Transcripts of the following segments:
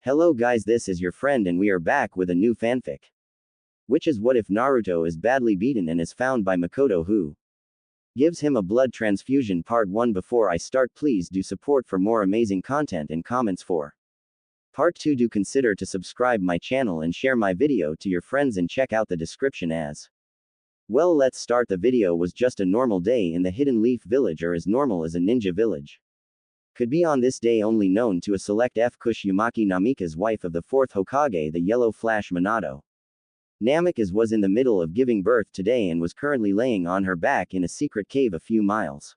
Hello guys, this is your friend and we are back with a new fanfic. Which is what if Naruto is badly beaten and is found by Makoto who gives him a blood transfusion. Part 1. Before I start, please do support for more amazing content and comments for Part 2. Do consider to subscribe my channel and share my video to your friends and check out the description as well. Let's start. The video was just a normal day in the Hidden Leaf village, or as normal as a ninja village could be on this day, only known to a select F. Kush Yumaki Namika's wife of the 4th Hokage, the Yellow Flash Minato. Namika's was in the middle of giving birth today and was currently laying on her back in a secret cave a few miles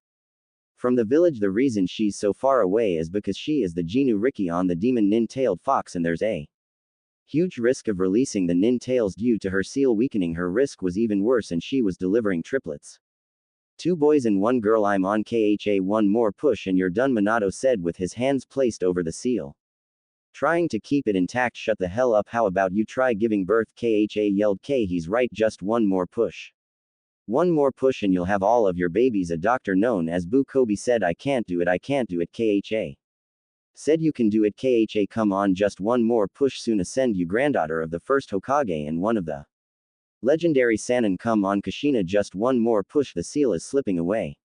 from the village. The reason she's so far away is because she is the Jinu Riki on the demon nin-tailed fox, and there's a huge risk of releasing the nin-tails due to her seal weakening. Her risk was even worse, and she was delivering triplets. 2 boys and 1 girl. I'm on KHA. 1 more push and you're done, Minato said with his hands placed over the seal, trying to keep it intact. Shut the hell up, how about you try giving birth? KHA yelled. K, he's right, just 1 more push. 1 more push and you'll have all of your babies. A doctor known as Bu Kobe said, I can't do it, I can't do it. KHA said, you can do it. KHA, come on, just 1 more push, soon ascend, you granddaughter of the 1st Hokage and one of the legendary Sannin. Come on Kushina, just 1 more push, the seal is slipping away.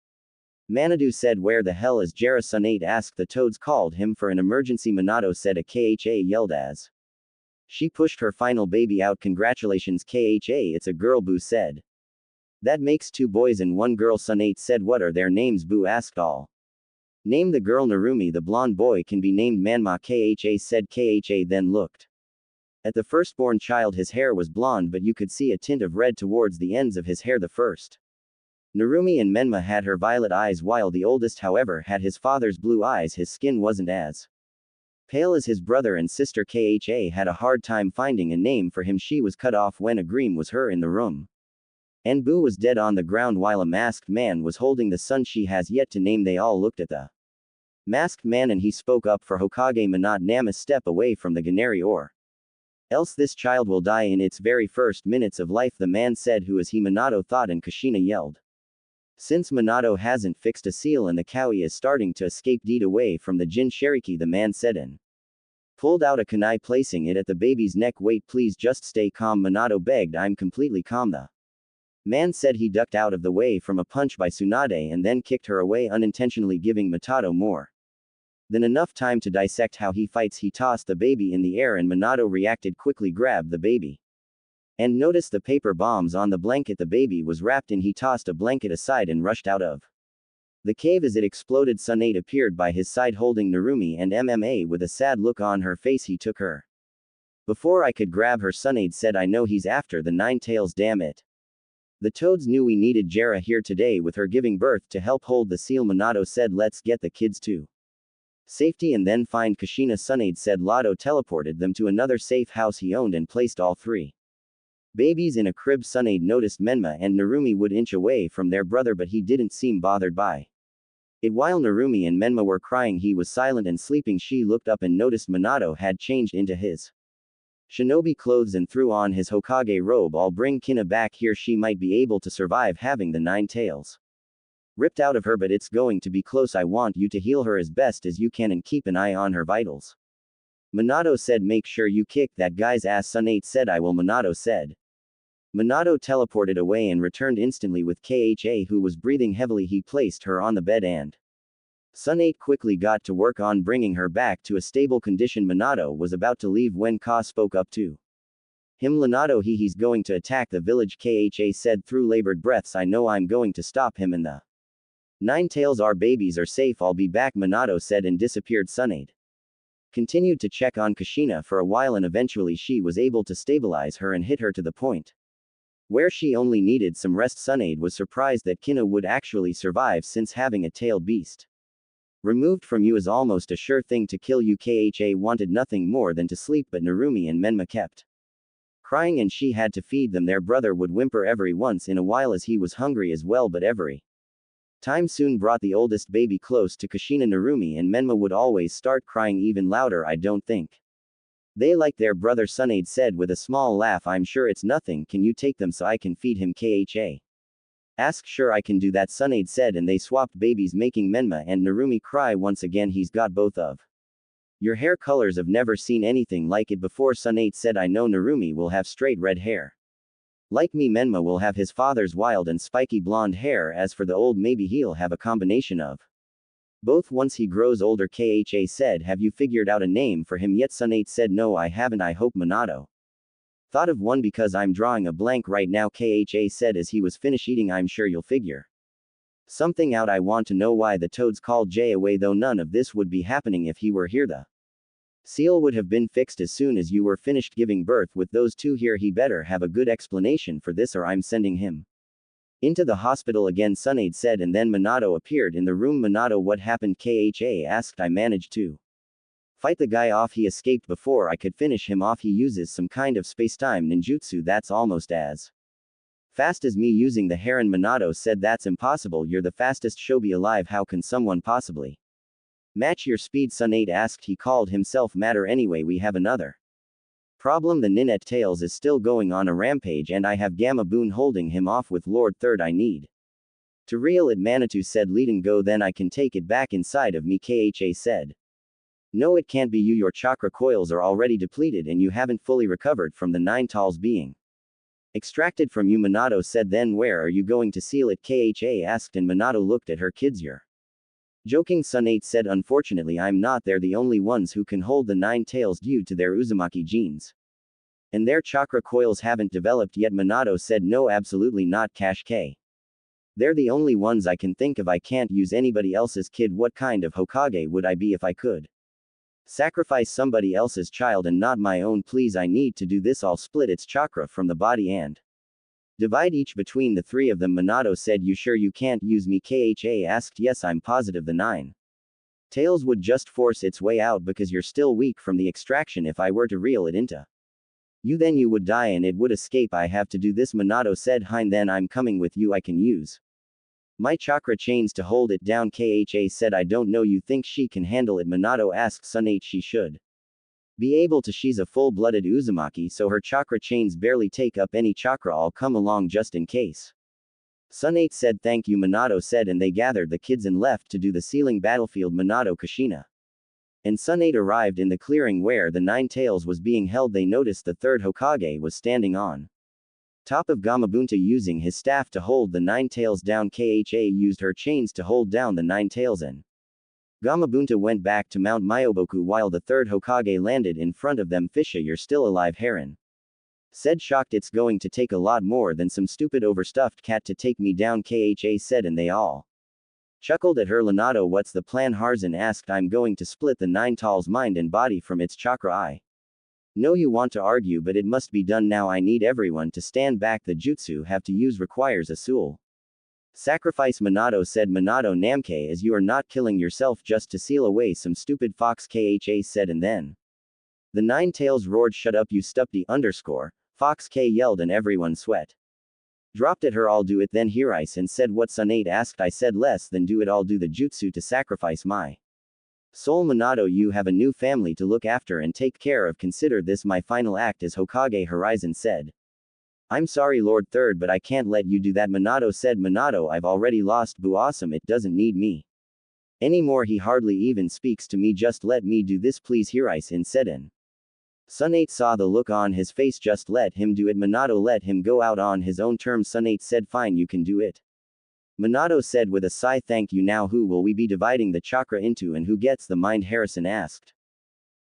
Manadu said, where the hell is Jera? Son 8 asked. The toads called him for an emergency, Minato said. A KHA yelled as she pushed her final baby out. Congratulations KHA, it's a girl, Bu said. That makes 2 boys and 1 girl, Son 8 said. What are their names? Bu asked. All. Name the girl Narumi, the blonde boy can be named Manma, KHA said. KHA then looked at the firstborn child. His hair was blonde, but you could see a tint of red towards the ends of his hair. The first Narumi and Menma had her violet eyes, while the oldest, however, had his father's blue eyes. His skin wasn't as pale as his brother and sister. KHA had a hard time finding a name for him. She was cut off when Agreem was her in the room, and Bu was dead on the ground while a masked man was holding the son she has yet to name. They all looked at the masked man and he spoke up for Hokage Minot Nama, step away from the Ganeri, or else this child will die in its very first minutes of life. The man said. Who is he? Minato thought, and Kushina yelled. Since Minato hasn't fixed a seal and the Kawi is starting to escape deed away from the Jin Shariki, the man said and pulled out a kunai, placing it at the baby's neck. Wait, please just stay calm, Minato begged. I'm completely calm, the man said. He ducked out of the way from a punch by Tsunade and then kicked her away, unintentionally giving Minato more than enough time to dissect how he fights. He tossed the baby in the air and Minato reacted quickly, grabbed the baby and noticed the paper bombs on the blanket the baby was wrapped in. He tossed a blanket aside and rushed out of the cave as it exploded. Son 8 appeared by his side holding Narumi and MMA with a sad look on her face. He took her before I could grab her, Son 8 said. I know he's after the 9 tails, damn it. The toads knew we needed Jera here today with her giving birth to help hold the seal. Minato said, let's get the kids to safety and then find Kushina. Son 8 said. Lotto teleported them to another safe house he owned and placed all 3 babies in a crib. Son 8 noticed Menma and Narumi would inch away from their brother, but he didn't seem bothered by it. While Narumi and Menma were crying, he was silent and sleeping. She looked up and noticed Minato had changed into his shinobi clothes and threw on his Hokage robe. I'll bring Kina back here, she might be able to survive having the 9 tails ripped out of her, but it's going to be close. I want you to heal her as best as you can and keep an eye on her vitals, Minato said. Make sure you kick that guy's ass, Son 8 said. I will, Minato said. Minato teleported away and returned instantly with KHA, who was breathing heavily. He placed her on the bed and Son 8 quickly got to work on bringing her back to a stable condition. Minato was about to leave when Ka spoke up to him. Minato, he's going to attack the village, KHA said through labored breaths. I know, I'm going to stop him and the 9 tails. Our babies are safe, I'll be back, Minato said and disappeared. Son 8 continued to check on Kushina for a while and eventually she was able to stabilize her and hit her to the point where she only needed some rest. Son 8 was surprised that Kina would actually survive, since having a tailed beast removed from you is almost a sure thing to kill you. KHA wanted nothing more than to sleep, but Narumi and Menma kept crying and she had to feed them. Their brother would whimper every once in a while as he was hungry as well, but every time soon brought the oldest baby close to Kushina. Narumi and Menma would always start crying even louder. I don't think they like their brother, Son 8 said with a small laugh. I'm sure it's nothing, can you take them so I can feed him? KHA asked. Sure, I can do that, Son 8 said, and they swapped babies, making Menma and Narumi cry once again. He's got both of Your hair colors have never seen anything like it before. Son 8 said. I know Narumi will have straight red hair. Like me, Menma will have his father's wild and spiky blonde hair. As for the old, maybe he'll have a combination of both once he grows older. Kha said. Have you figured out a name for him yet? Son 8 said. No, I haven't. I hope Minato thought of one because I'm drawing a blank right now. Kha said as he was finished eating. I'm sure you'll figure something out. I want to know why the toads called Jay away, though none of this would be happening if he were here. The seal would have been fixed as soon as you were finished giving birth with those two here. He better have a good explanation for this or I'm sending him into the hospital again, Son 8 said, and then Minato appeared in the room. Minato, what happened? Kha asked. I managed to fight the guy off. He escaped before I could finish him off. He uses some kind of spacetime ninjutsu that's almost as fast as me using the heron. Minato said. That's impossible. You're the fastest shobi alive. How can someone possibly match your speed? Son 8 asked. He called himself Matter. Anyway, we have another problem. The Ninette Tails is still going on a rampage and I have Gamma Boon holding him off with Lord Third. I need to reel it. Manitou said. Leading go, then I can take it back inside of me. Kha said. No, it can't be you. Your chakra coils are already depleted and you haven't fully recovered from the 9 tals being extracted from you. Minato said. Then where are you going to seal it? Kha asked, and Minato looked at her. Kids, you're joking. Son 8 said. Unfortunately, I'm not. They're the only ones who can hold the 9 tails due to their Uzumaki genes. And their chakra coils haven't developed yet. Minato said. No, absolutely not, Cash K. They're the only ones I can think of. I can't use anybody else's kid. What kind of Hokage would I be if I could sacrifice somebody else's child and not my own? Please, I need to do this. I'll split its chakra from the body and divide each between the 3 of them. Minato said. You sure you can't use me? Kha asked. Yes, I'm positive the 9 tails would just force its way out because you're still weak from the extraction. If I were to reel it into you, then you would die and it would escape. I have to do this. Minato said. Hein, then I'm coming with you. I can use my chakra chains to hold it down. Kha said. I don't know. You think she can handle it? Minato asked. Son 8, she should be able to. She's a full-blooded Uzumaki, so her chakra chains barely take up any chakra. I'll come along just in case. Son 8 said. Thank you, Minato said, and they gathered the kids and left to do the sealing battlefield. Minato, Kushina, and Son 8 arrived in the clearing where the 9 tails was being held. They noticed the 3rd Hokage was standing on top of Gamabunta using his staff to hold the 9 tails down. Kha used her chains to hold down the 9 tails and Gamabunta went back to Mount Myoboku while the 3rd Hokage landed in front of them. Fisha, you're still alive, Heron said, shocked. It's going to take a lot more than some stupid overstuffed cat to take me down, Kha said, and they all chuckled at her. Minato, what's the plan? Harzan asked. I'm going to split the 9 tals mind and body from its chakra. I know you want to argue, but it must be done now. I need everyone to stand back. The jutsu have to use requires a soul sacrifice. Minato said. Minato Namke, as you are not killing yourself just to seal away some stupid fox, Kha said, and then the 9 tails roared. Shut up, you stupid underscore fox, K yelled, and everyone sweat dropped at her. I'll do it then, Hirisen said. What? Son 8 asked. I said less than do it. I'll do the jutsu to sacrifice my soul. Minato, you have a new family to look after and take care of. Consider this my final act as Hokage, Horizon said. I'm sorry, Lord Third, but I can't let you do that, Minato said. Minato, I've already lost Buasum. It doesn't need me anymore. He hardly even speaks to me. Just let me do this, please, Hirisen said. And Son 8 saw the look on his face. Just let him do it, Minato. Let him go out on his own terms. Son 8 said. Fine, you can do it, Minato said with a sigh. Thank you. Now who will we be dividing the chakra into and who gets the mind? Harrison asked.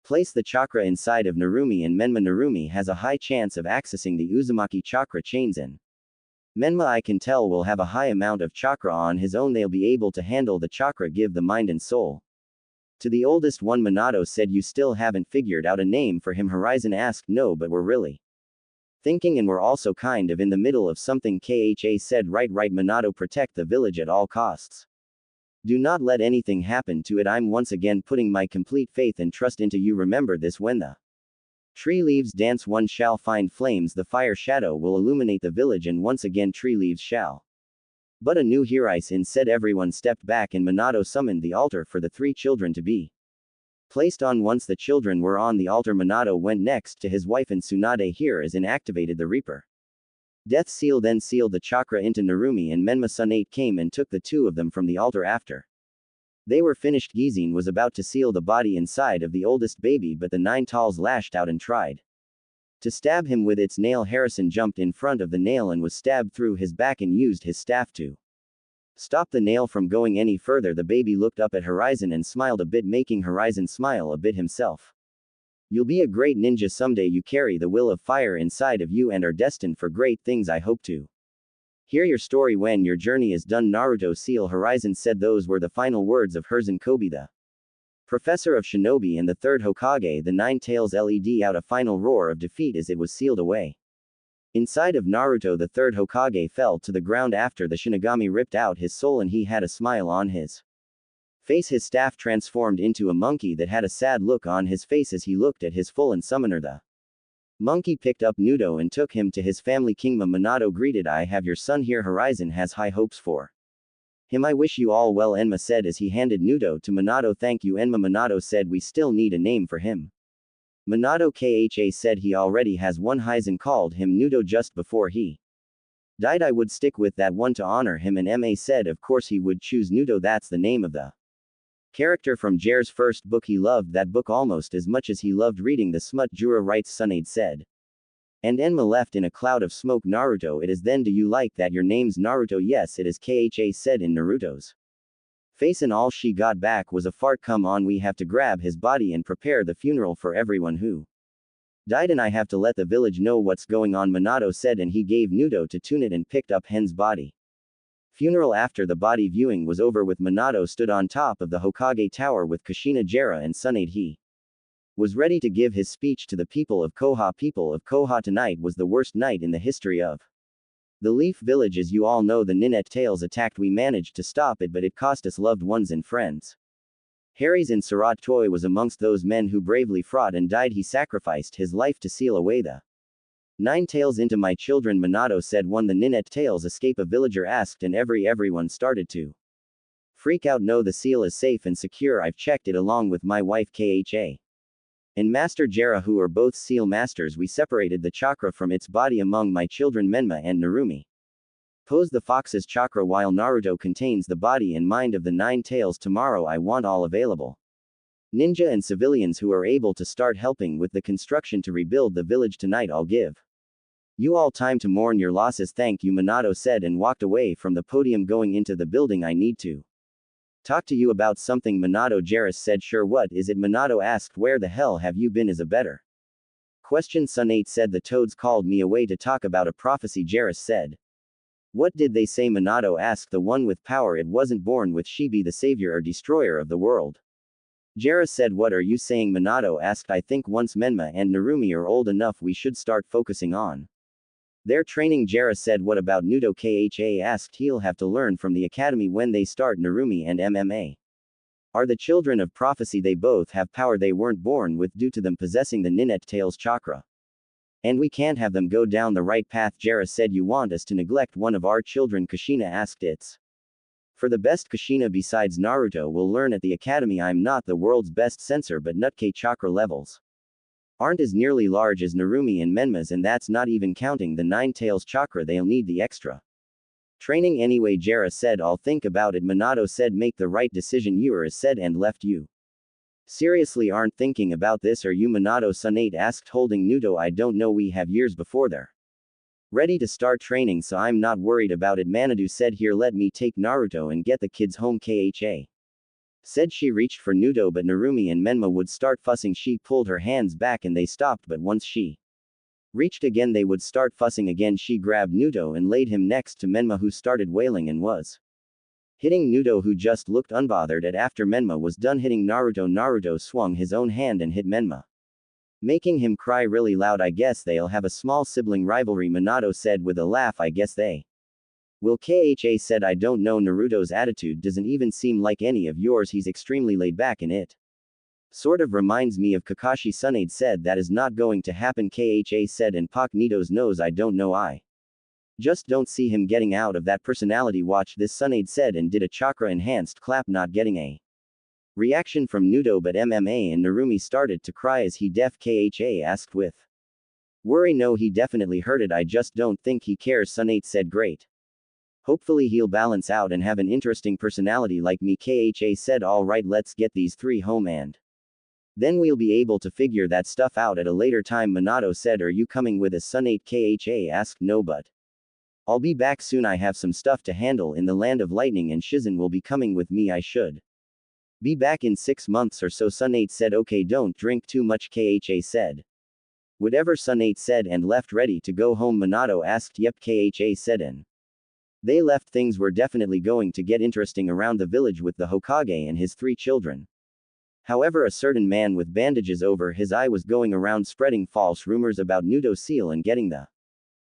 Place the chakra inside of Narumi and Menma. Narumi has a high chance of accessing the Uzumaki chakra chains, and Menma, I can tell, will have a high amount of chakra on his own. They'll be able to handle the chakra. Give the mind and soul to the oldest one. Minato said. You still haven't figured out a name for him? Horizon asked. No, but we're really thinking and we're also kind of in the middle of something, Kha said. Right, Minato. Protect the village at all costs. Do not let anything happen to it. I'm once again putting my complete faith and trust into you. Remember this: when the tree leaves dance, one shall find flames. The fire shadow will illuminate the village, and once again tree leaves shall but a new Hirisen said. Everyone stepped back and Minato summoned the altar for the 3 children to be placed on. Once the children were on the altar, Minato went next to his wife and Tsunade here as activated the Reaper Death Seal, then sealed the chakra into Narumi and Menma. Son 8 came and took the 2 of them from the altar. After They were finished. Gizine was about to seal the body inside of the oldest baby, but the nine tals lashed out and tried to stab him with its nail. Harrison jumped in front of the nail and was stabbed through his back and used his staff to stop the nail from going any further. The baby looked up at Horizon and smiled a bit, making Horizon smile a bit himself. You'll be a great ninja someday. You carry the will of fire inside of you and are destined for great things. I hope to hear your story when your journey is done. Naruto seal. Horizon said those were the final words of Hiruzen Kobe, the professor of shinobi and the third Hokage. The nine tails led out a final roar of defeat as it was sealed away inside of Naruto. The third Hokage fell to the ground after the Shinigami ripped out his soul, and he had a smile on his face. His staff transformed into a monkey that had a sad look on his face as he looked at his full and summoner. The monkey picked up Nudo and took him to his family. Kingma Minato greeted, I have your son here. Horizon has high hopes for him. I wish you all well, Enma said as he handed Nudo to Minato. Thank you, Enma. Minato said we still need a name for him. Minato Kha said he already has one. Hizen called him Nudo just before he died. I would stick with that one to honor him, and Ma said of course he would choose Nudo. That's the name of the character from Jair's first book. He loved that book almost as much as he loved reading the smut. Jura writes, Tsunade said. And Enma left in a cloud of smoke. Naruto, it is then. Do you like that your name's Naruto? Yes it is, Kha said in Naruto's face, and all she got back was a fart. Come on, we have to grab his body and prepare the funeral for everyone who died, and I have to let the village know what's going on, Minato said, and he gave Nudo to Tsunade and picked up Hen's body. Funeral. After the body viewing was over with, Minato stood on top of the Hokage tower with Kushina, Jiraiya and Tsunade. He was ready to give his speech to the people of Koha. People of Koha, tonight was the worst night in the history of the Leaf Village. As you all know, the Ninette Tails attacked. We managed to stop it, but it cost us loved ones and friends. Harry's and Surat Toy was amongst those men who bravely fought and died. He sacrificed his life to seal away the nine tails into my children, Minato said. When the Ninette Tails escape, a villager asked, and everyone started to freak out. No, the seal is safe and secure. I've checked it along with my wife Kha and Master Jera, who are both seal masters. We separated the chakra from its body among my children Menma and Narumi. Pose the fox's chakra while Naruto contains the body and mind of the nine tails. Tomorrow I want all available ninja and civilians who are able to start helping with the construction to rebuild the village tonight. I'll give you all time to mourn your losses. Thank you, Minato said and walked away from the podium. Going into the building, I need to talk to you about something, Minato. Jairus said. Sure, what is it? Minato asked. Where the hell have you been is a better question. Tsunade said the toads called me away to talk about a prophecy. Jairus said. What did they say? Minato asked. The one with power. It wasn't born with Shibi, the savior or destroyer of the world. Jairus said. What are you saying? Minato asked. I think once Menma and Narumi are old enough we should start focusing on their training. Jairus said. What about Nudo? Kha asked. He'll have to learn from the academy when they start. Narumi and MMA are the children of prophecy. They both have power they weren't born with due to them possessing the Ninette Tails chakra. And we can't have them go down the right path. Jairus said. You want us to neglect one of our children? Kushina asked. It's for the best. Kushina besides Naruto will learn at the academy. I'm not the world's best sensor, but Nutke chakra levels aren't as nearly large as Narumi and Menma's, and that's not even counting the nine tails chakra. They'll need the extra training anyway. Jairus said. I'll think about it. Minato said. Make the right decision. Yura said. And left. You seriously aren't thinking about this, are you? Minato Tsunade asked, holding Nudo. I don't know, we have years before they're ready to start training, so I'm not worried about it. Manadu said. Here, let me take Naruto and get the kids home. Kha said. She reached for Nudo, but Narumi and Menma would start fussing. She pulled her hands back and they stopped, but once she reached again they would start fussing again. She grabbed Nudo and laid him next to Menma, who started wailing and was hitting Nudo, who just looked unbothered at after Menma was done hitting Naruto. Naruto swung his own hand and hit Menma, making him cry really loud. I guess they'll have a small sibling rivalry, Minato said with a laugh. I guess they will. Kha said. I don't know, Naruto's attitude doesn't even seem like any of yours. He's extremely laid back and it sort of reminds me of Kakashi. Tsunade said. That is not going to happen, Kha said and pocked Nito's nose. I don't know, I just don't see him getting out of that personality. Watch this, Tsunade said and did a chakra enhanced clap, not getting a reaction from Nudo, but MMA and Narumi started to cry. Is he deaf? Kha asked with worry. No, he definitely heard it. I just don't think he cares, Tsunade said. Great Hopefully he'll balance out and have an interesting personality like me. Kha said alright, let's get these three home and then we'll be able to figure that stuff out at a later time. Minato said, are you coming with us son? 8 Kha asked. No, but I'll be back soon, I have some stuff to handle in the land of lightning and Shizen will be coming with me. I should be back in 6 months or so. Son 8 said okay, don't drink too much. Kha said whatever. Son 8 said and left ready to go home. Minato asked yep, Kha said, and they left. Things were definitely going to get interesting around the village with the Hokage and his 3 children. However, a certain man with bandages over his eye was going around spreading false rumors about Nudo Seal and getting the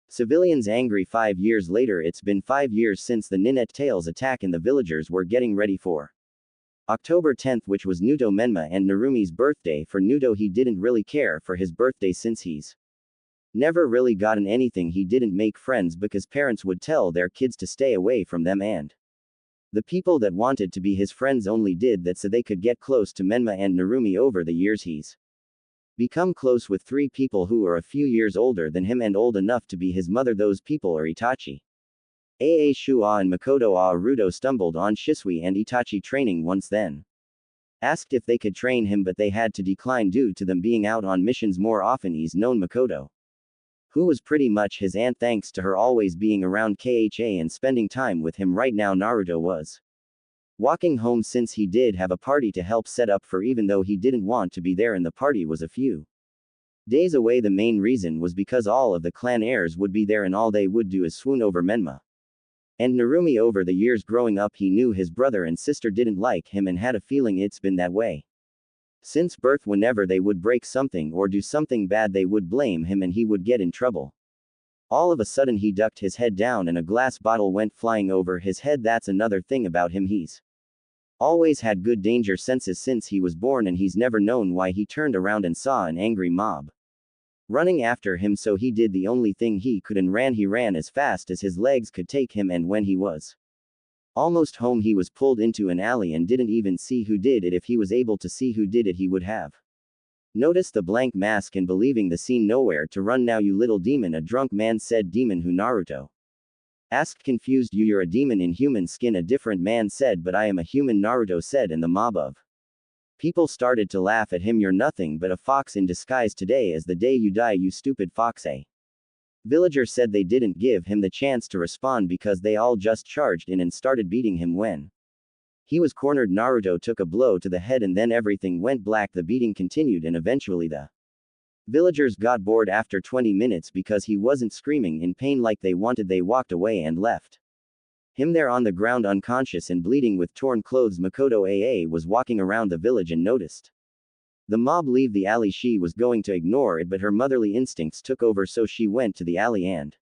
civilians angry. 5 years later, it's been 5 years since the Ninette Tails attack and the villagers were getting ready for October 10th, which was Nudo Menma and Narumi's birthday. For Nudo, he didn't really care for his birthday since he's never really gotten anything. He didn't make friends because parents would tell their kids to stay away from them, and the people that wanted to be his friends only did that so they could get close to Menma and Narumi. Over the years, he's become close with 3 people who are a few years older than him and old enough to be his mother. Those people are Itachi, Aa Shua and Makoto. Rudo stumbled on Shisui and Itachi training once, then asked if they could train him, but they had to decline due to them being out on missions more often. He's known Makoto, who was pretty much his aunt thanks to her always being around Kha and spending time with him. Right now Naruto was walking home since he did have a party to help set up for, even though he didn't want to be there and the party was a few days away. The main reason was because all of the clan heirs would be there and all they would do is swoon over Menma and Narumi. Over the years growing up, he knew his brother and sister didn't like him and had a feeling it's been that way since birth. Whenever they would break something or do something bad, they would blame him and he would get in trouble. All of a sudden he ducked his head down and a glass bottle went flying over his head. That's another thing about him, he's always had good danger senses since he was born, and he's never known why he turned around and saw an angry mob running after him, so he did the only thing he could and ran. He ran as fast as his legs could take him, and when he was almost home he was pulled into an alley and didn't even see who did it. If he was able to see who did it, he would have noticed the blank mask and believing the scene. Nowhere to run now, you little demon, a drunk man said. Demon who? Naruto asked confused. You're a demon in human skin, a different man said. But I am a human, Naruto said, and the mob of people started to laugh at him. You're nothing but a fox in disguise. Today is the day you die, you stupid fox. A villager said. They didn't give him the chance to respond because they all just charged in and started beating him. When he was cornered, Naruto took a blow to the head and then everything went black. The beating continued and eventually the villagers got bored after 20 minutes because he wasn't screaming in pain like they wanted. They walked away and left him there on the ground unconscious and bleeding with torn clothes. Makoto Aa was walking around the village and noticed the mob leave the alley. She was going to ignore it, but her motherly instincts took over, so she went to the alley and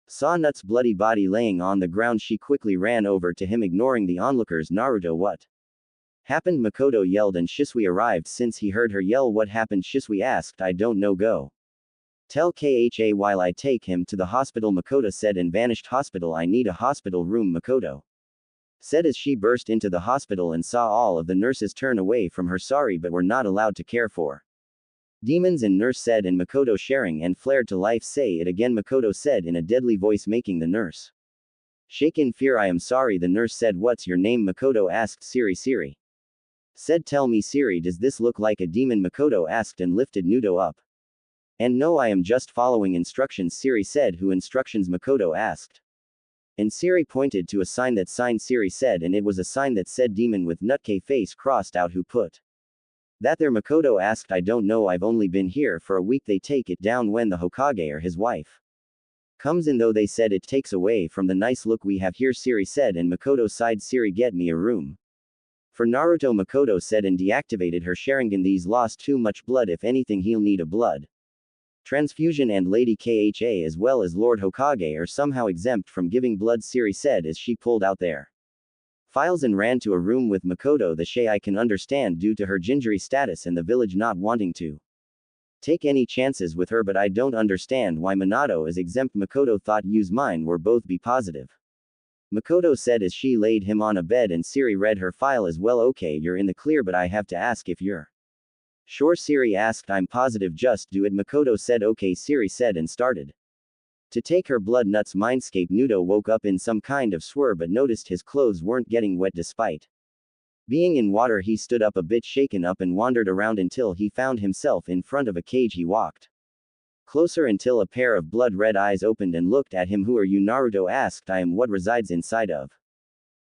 saw Nut's bloody body laying on the ground. She quickly ran over to him, ignoring the onlookers. Naruto, what happened? Makoto yelled and Shisui arrived since he heard her yell. What happened? Shisui asked. I don't know, go tell Kha while I take him to the hospital, Makoto said, and vanished. Hospital? I need a hospital room, Makoto said as she burst into the hospital and saw all of the nurses turn away from her. Sorry, but we're not allowed to care for demons, and nurse said, and Makoto sharing and flared to life. Say it again, Makoto said in a deadly voice, making the nurse shake in fear. I am sorry, the nurse said. What's your name? Makoto asked. Siri. Siri said, tell me, Siri, does this look like a demon? Makoto asked and lifted Nudo up. And no, I am just following instructions, Siri said. Who instructions? Makoto asked. And Siri pointed to a sign. That sign, Siri said, and it was a sign that said demon with nutcase face crossed out. Who put that there? Makoto asked. I don't know, I've only been here for a week. They take it down when the Hokage or his wife comes in, though they said it takes away from the nice look we have here, Siri said, and Makoto sighed. Siri, get me a room for Naruto, Makoto said, and deactivated her Sharingan. These lost too much blood. If anything, he'll need a blood transfusion, and Lady Kha as well as Lord Hokage are somehow exempt from giving blood, Siri said as she pulled out their files and ran to a room with Makoto. The Shay I can understand due to her gingery status and the village not wanting to take any chances with her, but I don't understand why Minato is exempt. Makoto thought use mine were both be positive, Makoto said as she laid him on a bed, and Siri read her file as well. Okay, you're in the clear, but I have to ask if you're sure, Siri asked. I'm positive, just do it, Makoto said. Okay, Siri said and started To take her blood nuts mindscape, Nudo woke up in some kind of swir but noticed his clothes weren't getting wet despite being in water. He stood up a bit shaken up and wandered around until he found himself in front of a cage. He walked closer until a pair of blood-red eyes opened and looked at him. "Who are you?" Naruto asked. "I am what resides inside of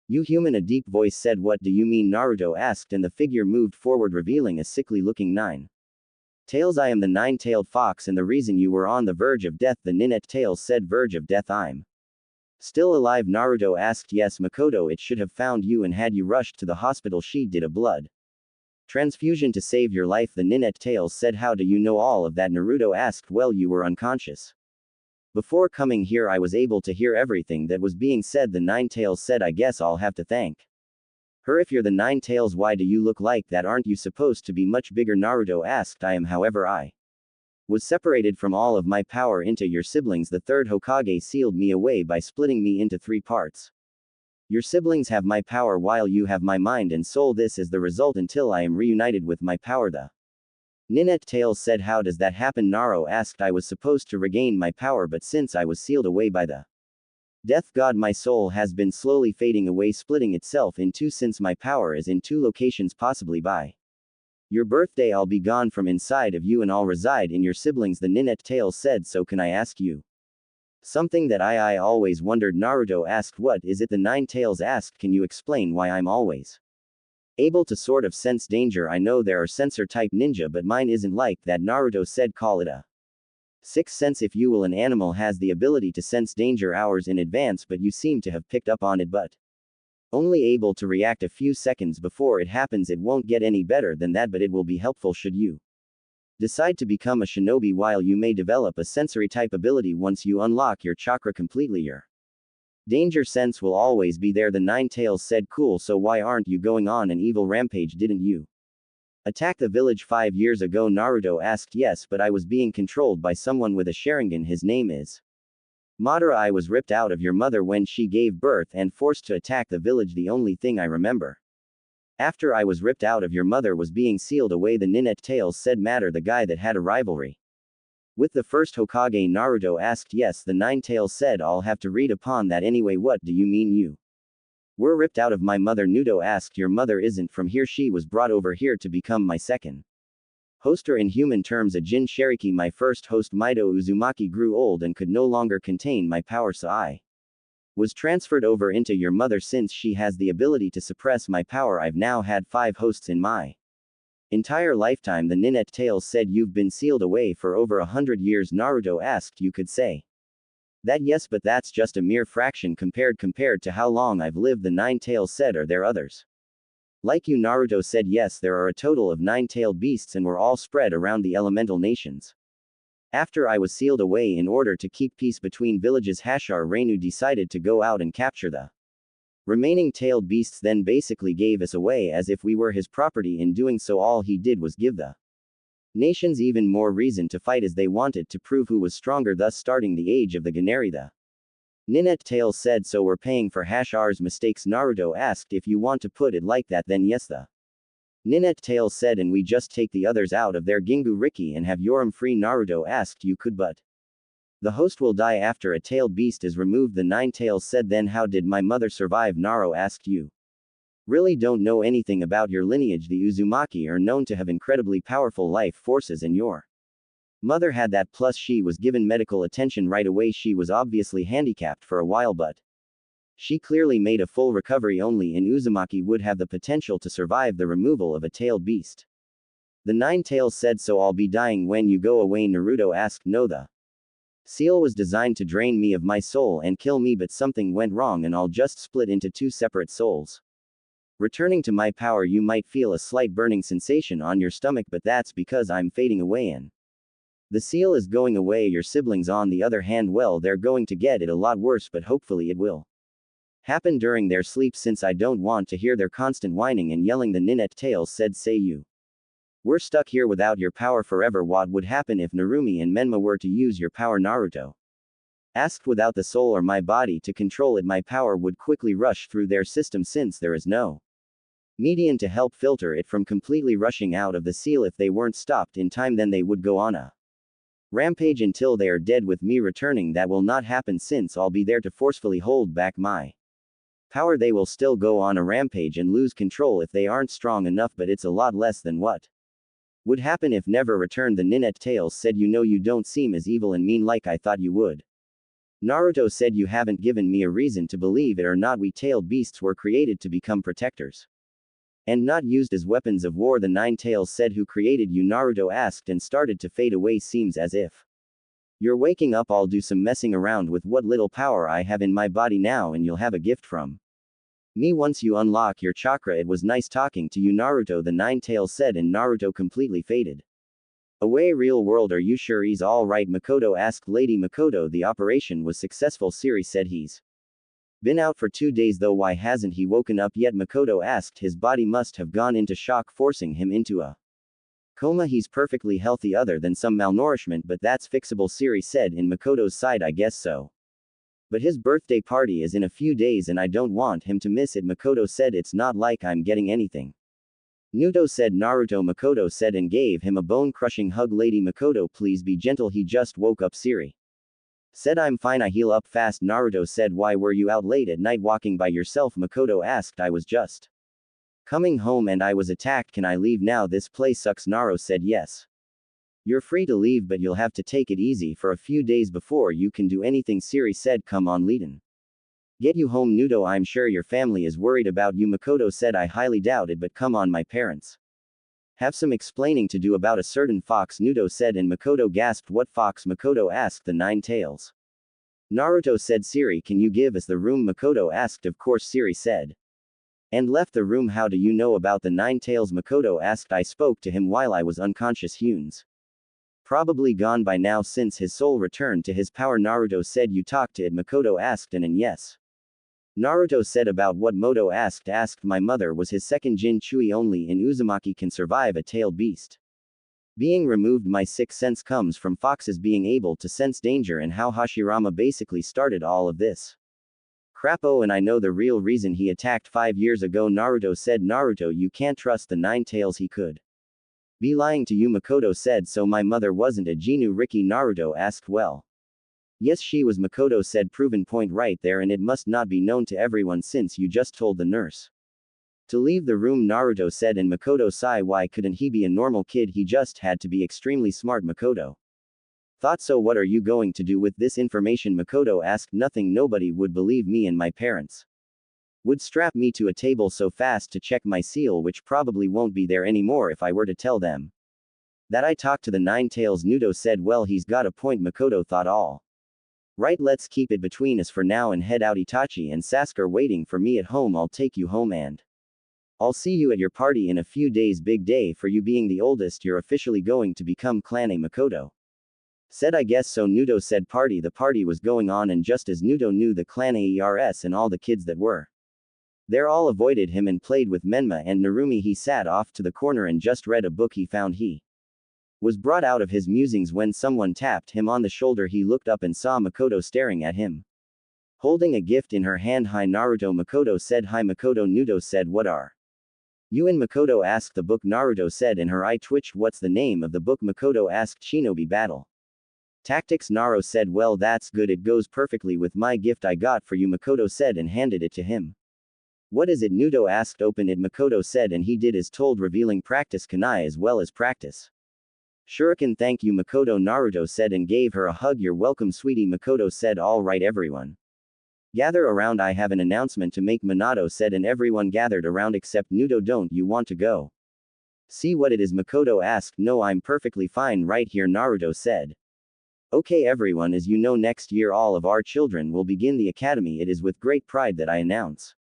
you, human," a deep voice said. "What do you mean?" Naruto asked, and the figure moved forward revealing a sickly-looking nine tails. "I am the nine-tailed fox, and the reason you were on the verge of death," the ninette tails said. "Verge of death? I'm still alive?" Naruto asked. "Yes, Makoto, it should have found you and had you rushed to the hospital. She did a blood transfusion to save your life," the ninette tails said. "How do you know all of that?" Naruto asked. "Well, you were unconscious before coming here. I was able to hear everything that was being said," the nine tails said. "I guess I'll have to thank her if you're the nine tails. Why do you look like that? Aren't you supposed to be much bigger?" Naruto asked. "I am, however I was separated from all of my power into your siblings. The third Hokage sealed me away by splitting me into 3 parts. Your siblings have my power while you have my mind and soul. This is the result until I am reunited with my power," the ninette tails said. "How does that happen?" Naruto asked. "I was supposed to regain my power, but since I was sealed away by the death god, my soul has been slowly fading away, splitting itself in 2. Since my power is in 2 locations, possibly by your birthday I'll be gone from inside of you and I'll reside in your siblings," the ninette tails said. "So can I ask you something that I always wondered?" Naruto asked. "What is it?" the nine tails asked. "Can you explain why I'm always able to sort of sense danger? I know there are sensor type ninja, but mine isn't like that," Naruto said. "Call it a sixth sense if you will. An animal has the ability to sense danger hours in advance, but you seem to have picked up on it, but only able to react a few seconds before it happens. It won't get any better than that, but it will be helpful should you decide to become a shinobi. While you may develop a sensory type ability once you unlock your chakra completely, your danger sense will always be there," the nine tails said. "Cool, so why aren't you going on an evil rampage? Didn't you attack the village 5 years ago?" Naruto asked. "Yes, but I was being controlled by someone with a Sharingan. His name is Madara. I was ripped out of your mother when she gave birth and forced to attack the village. The only thing I remember after I was ripped out of your mother was being sealed away," the ninette tails said. "Matter the guy that had a rivalry with the first Hokage?" Naruto asked. "Yes," the nine tails said. "I'll have to read upon that anyway." "What do you mean you were ripped out of my mother?" Naruto asked. "Your mother isn't from here. She was brought over here to become my second host, or in human terms a Jin Shariki. My first host, Mido Uzumaki, grew old and could no longer contain my power, so I was transferred over into your mother. Since she has the ability to suppress my power, I've now had 5 hosts in my entire lifetime," the ninette tails said. "You've been sealed away for over 100 years?" Naruto asked. "You could say that, yes, but that's just a mere fraction compared to how long I've lived," the nine tails said. "Are there others like you?" Naruto said. "Yes, there are a total of 9-tailed beasts, and we're all spread around the elemental nations. After I was sealed away in order to keep peace between villages, Hashar Reinu decided to go out and capture the remaining tailed beasts, then basically gave us away as if we were his property. In doing so, all he did was give the nations even more reason to fight, as they wanted to prove who was stronger, thus starting the age of the Ganeri," the ninette tails said. "So we're paying for Hashar's mistakes?" Naruto asked. "If you want to put it like that, then yes," the ninette tails said. "And we just take the others out of their Gingu Riki and have Yoram free?" Naruto asked. "You could, but the host will die after a tailed beast is removed," the nine tails said. "Then how did my mother survive?" Naruto asked. "You really don't know anything about your lineage. The Uzumaki are known to have incredibly powerful life forces, and your mother had that, plus she was given medical attention right away. She was obviously handicapped for a while, but she clearly made a full recovery. Only an Uzumaki would have the potential to survive the removal of a tailed beast," the nine tails said. "So I'll be dying when you go away?" Naruto asked. "No, the seal was designed to drain me of my soul and kill me, but something went wrong and I'll just split into 2 separate souls. Returning to my power, you might feel a slight burning sensation on your stomach, but that's because I'm fading away and the seal is going away. Your siblings, on the other hand, well, they're going to get it a lot worse, but hopefully it will happen during their sleep, since I don't want to hear their constant whining and yelling," the ninette tails said. "Say you we're stuck here without your power forever. What would happen if Narumi and Menma were to use your power?" Naruto asked. "Without the soul or my body to control it, my power would quickly rush through their system, since there is no median to help filter it from completely rushing out of the seal. If they weren't stopped in time, then they would go on a Rampage until they are dead with me returning. That will not happen since I'll be there to forcefully hold back my power. They will still go on a rampage and lose control if they aren't strong enough, but it's a lot less than what would happen if never returned. The Ninette Tails said, you know, you don't seem as evil and mean like I thought you would. Naruto said, you haven't given me a reason to believe it or not. We tailed beasts were created to become protectors and not used as weapons of war. The Nine Tails said, who created you? Naruto asked and started to fade away. Seems as if you're waking up. I'll do some messing around with what little power I have in my body now and you'll have a gift from me once you unlock your chakra. It was nice talking to you, Naruto, the Nine Tails said, and Naruto completely faded away. Real world, are you sure he's alright? Makoto asked. Lady Makoto, the operation was successful. Siri said he's been out for 2 days though. Why hasn't he woken up yet? Makoto asked. His body must have gone into shock, forcing him into a coma. He's perfectly healthy other than some malnourishment, but that's fixable, Siri said. In Makoto's side, I guess so. But his birthday party is in a few days and I don't want him to miss it. Makoto said, it's not like I'm getting anything. Naruto said. Naruto, Makoto said, and gave him a bone-crushing hug. Lady Makoto, please be gentle, he just woke up. Siri said, I'm fine, I heal up fast. Naruto said, why were you out late at night walking by yourself? Makoto asked. I was just coming home and I was attacked. Can I leave now? This place sucks. Naruto said, yes. You're free to leave, but you'll have to take it easy for a few days before you can do anything. Siri said, come on, Leiden. Get you home. Naruto, I'm sure your family is worried about you. Makoto said, I highly doubt it, but come on, my parents have some explaining to do about a certain fox, Naruto said, and Makoto gasped. What fox? Makoto asked. The Nine Tails. Naruto said, Siri, can you give us the room? Makoto asked. Of course, Siri said, and left the room. How do you know about the Nine Tails? Makoto asked. I spoke to him while I was unconscious. Hune's probably gone by now since his soul returned to his power. Naruto said, you talked to it? Makoto asked. And yes. Naruto said. About what? Moto asked. My mother was his second Jin Chui. Only in Uzumaki can survive a tailed beast being removed. My sixth sense comes from foxes being able to sense danger and how Hashirama basically started all of this crap. Oh, and I know the real reason he attacked 5 years ago, Naruto said. Naruto, you can't trust the Nine Tails, he could be lying to you. Makoto said. So my mother wasn't a Jinu Riki? Naruto asked. Well, yes, she was. Makoto said. Proven point right there, and it must not be known to everyone since you just told the nurse to leave the room, Naruto said, and Makoto sighed. Why couldn't he be a normal kid? He just had to be extremely smart. Makoto thought so. What are you going to do with this information? Makoto asked. Nothing. Nobody would believe me, and my parents would strap me to a table so fast to check my seal, which probably won't be there anymore if I were to tell them that I talked to the Nine Tails. Naruto said. Well, he's got a point. Makoto thought. All right, let's keep it between us for now and head out. Itachi and Sasuke are waiting for me at home. I'll take you home and I'll see you at your party in a few days. Big day for you, being the oldest. You're officially going to become clan A. Makoto said. I guess so. Naruto said. Party. The party was going on, and just as Naruto knew, the clan AERS and all the kids that were there all avoided him and played with Menma and Narumi. He sat off to the corner and just read a book he found. He was brought out of his musings when someone tapped him on the shoulder. He looked up and saw Makoto staring at him, holding a gift in her hand. Hi, Naruto. Makoto said. Hi, Makoto. Naruto said. What are you in? Makoto asked. The book, Naruto said, and her eye twitched. What's the name of the book? Makoto asked. Shinobi Battle Tactics. Naruto said. Well, that's good. It goes perfectly with my gift I got for you, Makoto said, and handed it to him. What is it? Naruto asked. Open it, Makoto said, and he did as told, revealing practice kunai as well as practice shuriken. Thank you, Makoto, Naruto said, and gave her a hug. You're welcome, sweetie, Makoto said. All right, everyone, gather around. I have an announcement to make, Minato said, and everyone gathered around except Naruto. Don't you want to go see what it is? Makoto asked. No, I'm perfectly fine right here, Naruto said. Okay, everyone, as you know, next year all of our children will begin the academy. It is with great pride that I announce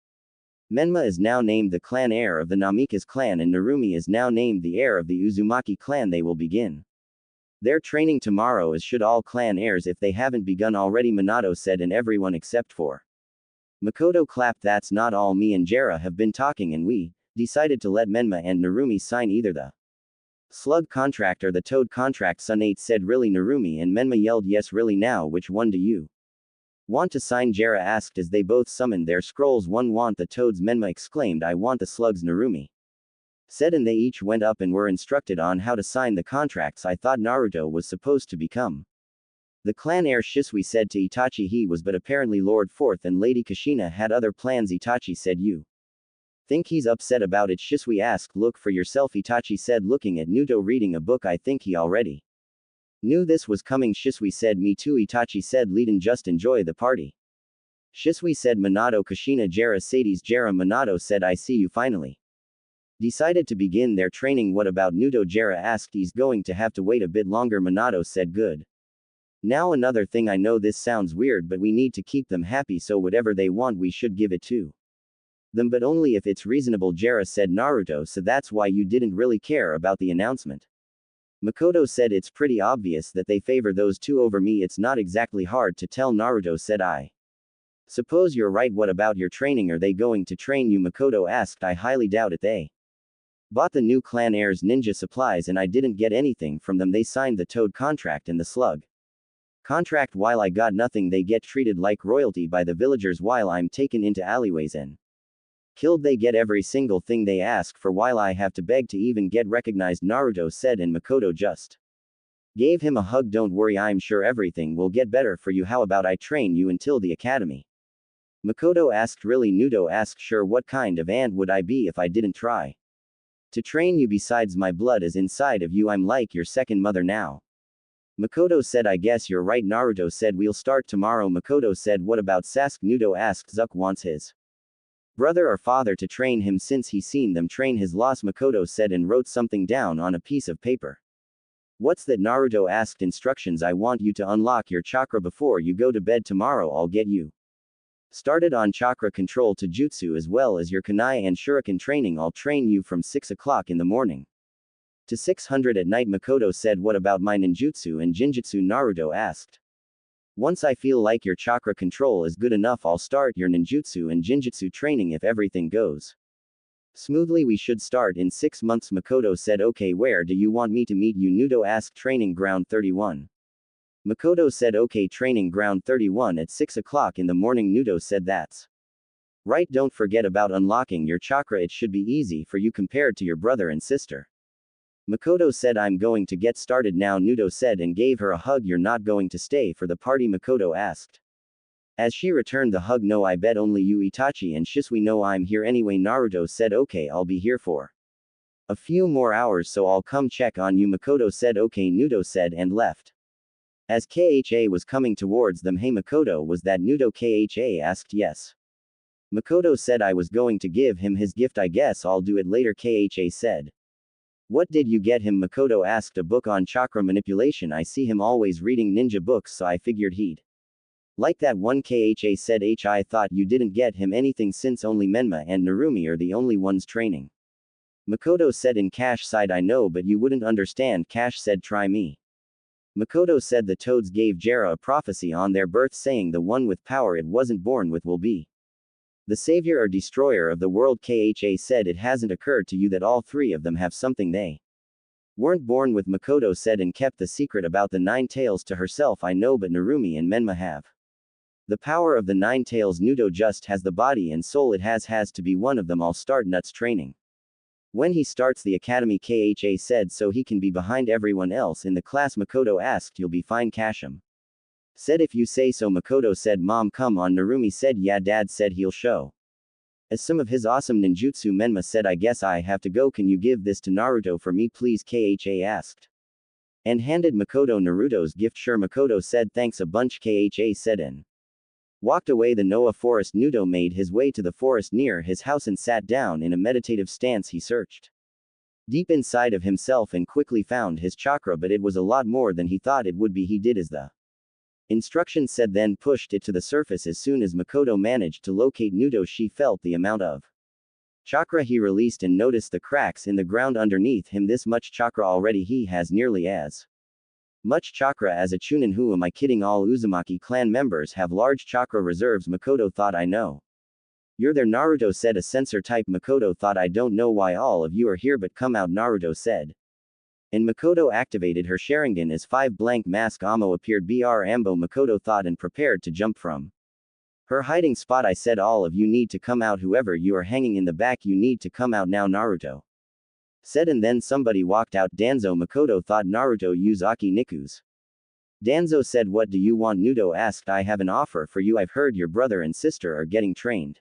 Menma is now named the clan heir of the Namikaze clan, and Narumi is now named the heir of the Uzumaki clan. They will begin their training tomorrow, as should all clan heirs if they haven't begun already, Minato said, and everyone except for Makoto clapped. That's not all. Me and Jera have been talking and we decided to let Menma and Narumi sign either the slug contract or the toad contract. Sun8 said. Really, Narumi and Menma yelled. Yes, really. Now which one do you want to sign? Jera asked as they both summoned their scrolls. One want the toads, Menma exclaimed. I want the slugs, Narumi said, and they each went up and were instructed on how to sign the contracts I thought Naruto was supposed to become. The clan heir Shisui said to Itachi he was, but apparently Lord Fourth and Lady Kushina had other plans. Itachi said, you think he's upset about it? Shisui asked. Look for yourself, Itachi said, looking at Naruto reading a book. I think he already knew this was coming. Shisui said, me too, Itachi said. Leadin, just enjoy the party. Shisui said. Minato Kushina Jera Sades Jera Minato said, I see you finally decided to begin their training. What about Naruto? Jera asked. He's going to have to wait a bit longer, Minato said. Good. Now another thing, I know this sounds weird, but we need to keep them happy, so whatever they want we should give it to them, but only if it's reasonable, Jera said. Naruto, so that's why you didn't really care about the announcement? Makoto said, it's pretty obvious that they favor those two over me. It's not exactly hard to tell, Naruto said. I suppose you're right. What about your training? Are they going to train you? Makoto asked. I highly doubt it. They bought the new clan heir's ninja supplies and I didn't get anything from them. They signed the Toad contract and the Slug contract while I got nothing. They get treated like royalty by the villagers while I'm taken into alleyways and killed. They get every single thing they ask for while I have to beg to even get recognized, Naruto said, and Makoto just gave him a hug. Don't worry, I'm sure everything will get better for you. How about I train you until the academy? Makoto asked. Really? Naruto asked. Sure. What kind of ant would I be if I didn't try to train you? Besides, my blood is inside of you. I'm like your second mother now. Makoto said. I guess you're right, Naruto said. We'll start tomorrow. Makoto said. What about Sasuke? Naruto asked. Zuck wants his brother or father to train him since he's seen them train his loss, Makoto said, and wrote something down on a piece of paper. What's that? Naruto asked. Instructions. I want you to unlock your chakra before you go to bed tomorrow. I'll get you started on chakra control to jutsu as well as your kunai and shuriken training. I'll train you from 6 o'clock in the morning to 600 at night, Makoto said. What about my ninjutsu and jinjutsu? Naruto asked. Once I feel like your chakra control is good enough, I'll start your ninjutsu and jinjutsu training if everything goes smoothly. We should start in 6 months, Makoto said. Okay, where do you want me to meet you? Naruto asked. Training ground 31. Makoto said. Okay, training ground 31 at 6 o'clock in the morning. Naruto said. That's right. Don't forget about unlocking your chakra. It should be easy for you compared to your brother and sister. Makoto said. I'm going to get started now, Naruto said, and gave her a hug. You're not going to stay for the party? Makoto asked. As she returned the hug. No, I bet only you, Itachi, and Shisui know I'm here anyway. Naruto said. Okay, I'll be here for a few more hours, so I'll come check on you, Makoto said. Okay, Naruto said, and left. As Kha was coming towards them. Hey Makoto, was that Naruto? Kha asked. Yes. Makoto said. I was going to give him his gift. I guess I'll do it later, Kha said. What did you get him? Makoto asked. A book on chakra manipulation. I see him always reading ninja books, so I figured he'd like that one, Kha said. I thought you didn't get him anything since only Menma and Narumi are the only ones training. Makoto said. And Cash sighed. I know, but you wouldn't understand. Cash said. Try me. Makoto said. The Toads gave Jera a prophecy on their birth saying the one with power it wasn't born with will be the savior or destroyer of the world. Kha said. It hasn't occurred to you that all three of them have something they weren't born with? Makoto said, and kept the secret about the 9 tails to herself. I know, but Narumi and Menma have the power of the 9 tails. Naruto just has the body and soul it has to be one of them. I'll start Nuts training when he starts the academy, Kha said, so he can be behind everyone else in the class. Makoto asked. You'll be fine, Kashim said. If you say so, Makoto said. Mom, come on, Narumi said. Yeah, Dad said he'll show as some of his awesome ninjutsu. Menma said. I guess I have to go. Can you give this to Naruto for me, please? Kha asked. And handed Makoto Naruto's gift. Sure, Makoto said. Thanks a bunch, Kha said, and walked away. The Noa forest. Naruto made his way to the forest near his house and sat down in a meditative stance. He searched deep inside of himself and quickly found his chakra, but it was a lot more than he thought it would be. He did as the instructions said, then pushed it to the surface. As soon as Makoto managed to locate Naruto, she felt the amount of chakra he released and noticed the cracks in the ground underneath him. This much chakra already. He has nearly as much chakra as a Chunin. Who am I kidding? All Uzumaki clan members have large chakra reserves. Makoto thought. I know you're there, Naruto said. A sensor type. Makoto thought. I don't know why all of you are here, but come out, Naruto said. And Makoto activated her Sharingan as 5 blank mask ammo appeared. Br Ambo, Makoto thought, and prepared to jump from her hiding spot. I said all of you need to come out. Whoever you are hanging in the back, you need to come out now, Naruto Said, and then somebody walked out. Danzo Makoto thought Naruto use Aki Niku's. Danzo said, what do you want? Naruto asked, I have an offer for you. I've heard your brother and sister are getting trained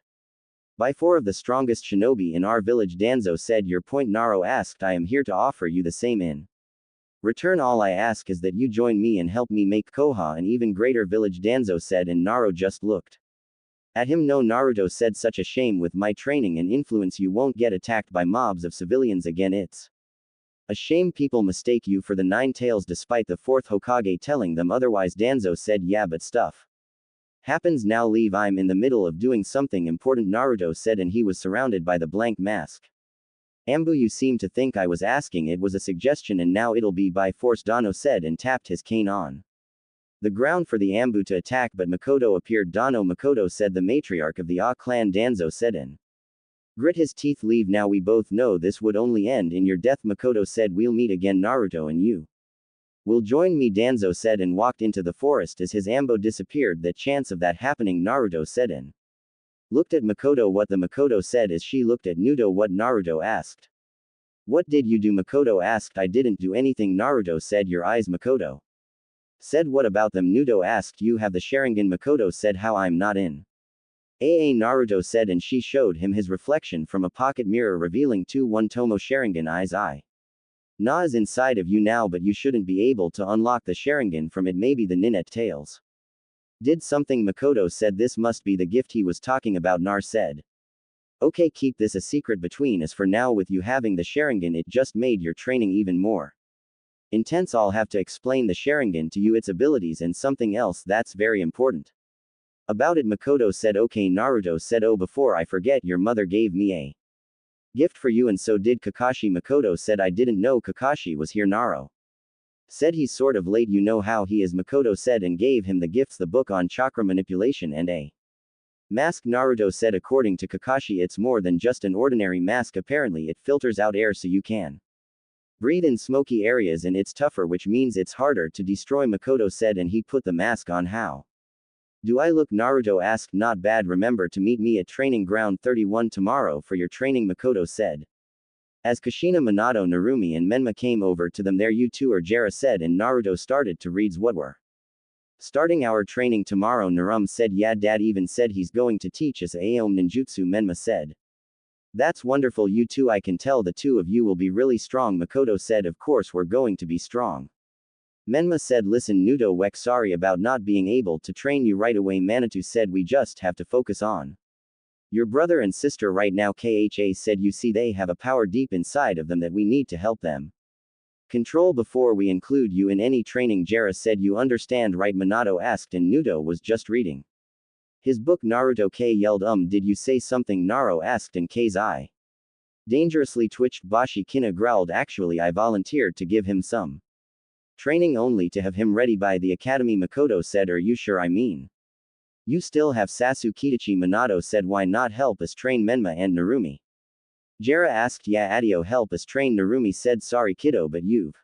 by 4 of the strongest shinobi in our village. Danzo said, your point? Naruto asked, I am here to offer you the same in return. All I ask is that you join me and help me make Koha an even greater village. Danzo said, and Naruto just looked at him. No, Naruto said, such a shame. With my training and influence you won't get attacked by mobs of civilians again. It's a shame people mistake you for the 9 tails despite the 4th Hokage telling them otherwise. Danzo said, yeah, but stuff happens now. Leave, I'm in the middle of doing something important. Naruto said, and he was surrounded by the blank mask. Ambu, you seem to think I was asking. It was a suggestion and now it'll be by force, Dano said and tapped his cane on the ground for the Ambu to attack, but Makoto appeared. Dano Makoto said, the matriarch of the Ah clan. Danzo said and grit his teeth. Leave now, we both know this would only end in your death. Makoto said, we'll meet again. Naruto and you will join me, Danzo said and walked into the forest. As his ambo disappeared, the chance of that happening, Naruto said and looked at Makoto. What? The Makoto said as she looked at Naruto. What? Naruto asked. What did you do? Makoto asked. I didn't do anything. Naruto said. Your eyes? Makoto said. What about them? Naruto asked. You have the Sharingan. Makoto said. How? I'm not in AA, Naruto said, and she showed him his reflection from a pocket mirror revealing 2-1 Tomo Sharingan eyes. Na is inside of you now, but you shouldn't be able to unlock the Sharingan from it. Maybe the Ninette tails did something. Makoto said, this must be the gift he was talking about. Nar said, okay, keep this a secret between us for now. With you having the Sharingan, it just made your training even more intense. I'll have to explain the Sharingan to you, its abilities and something else that's very important about it. Makoto said, okay. Naruto said, oh, before I forget, your mother gave me a gift for you, and so did Kakashi. Makoto said, I didn't know Kakashi was here. Naruto said, he's sort of late. You know how he is. Makoto said, and gave him the gifts, the book on chakra manipulation and a mask. Naruto said, according to Kakashi, it's more than just an ordinary mask. Apparently it filters out air so you can breathe in smoky areas, and it's tougher, which means it's harder to destroy. Makoto said, and he put the mask on. How do I look? Naruto asked. Not bad. Remember to meet me at training ground 31 tomorrow for your training, Makoto said. As Kushina, Minato, Narumi and Menma came over to them, there you two are, Jera said, and Naruto started to read. What, we're starting our training tomorrow? Narum said, yeah, Dad even said he's going to teach us Aom Ninjutsu. Menma said, that's wonderful. You two, I can tell the two of you will be really strong. Makoto said, of course we're going to be strong. Menma said, listen, Naruto, we're sorry about not being able to train you right away. Manitou said, we just have to focus on your brother and sister right now. Kha said, you see, they have a power deep inside of them that we need to help them control before we include you in any training. Jera said, you understand, right? Minato asked, and Naruto was just reading his book. Naruto K yelled, did you say something? Naruto asked, and K's eye dangerously twitched. Bashi Kina growled, actually I volunteered to give him some training only to have him ready by the academy. Makoto said, are you sure? I mean, you still have Sasu Kitachi. Minato said, why not help us train Menma and Narumi? Jera asked, yeah, Adio, help us train Narumi said, sorry kiddo, but you've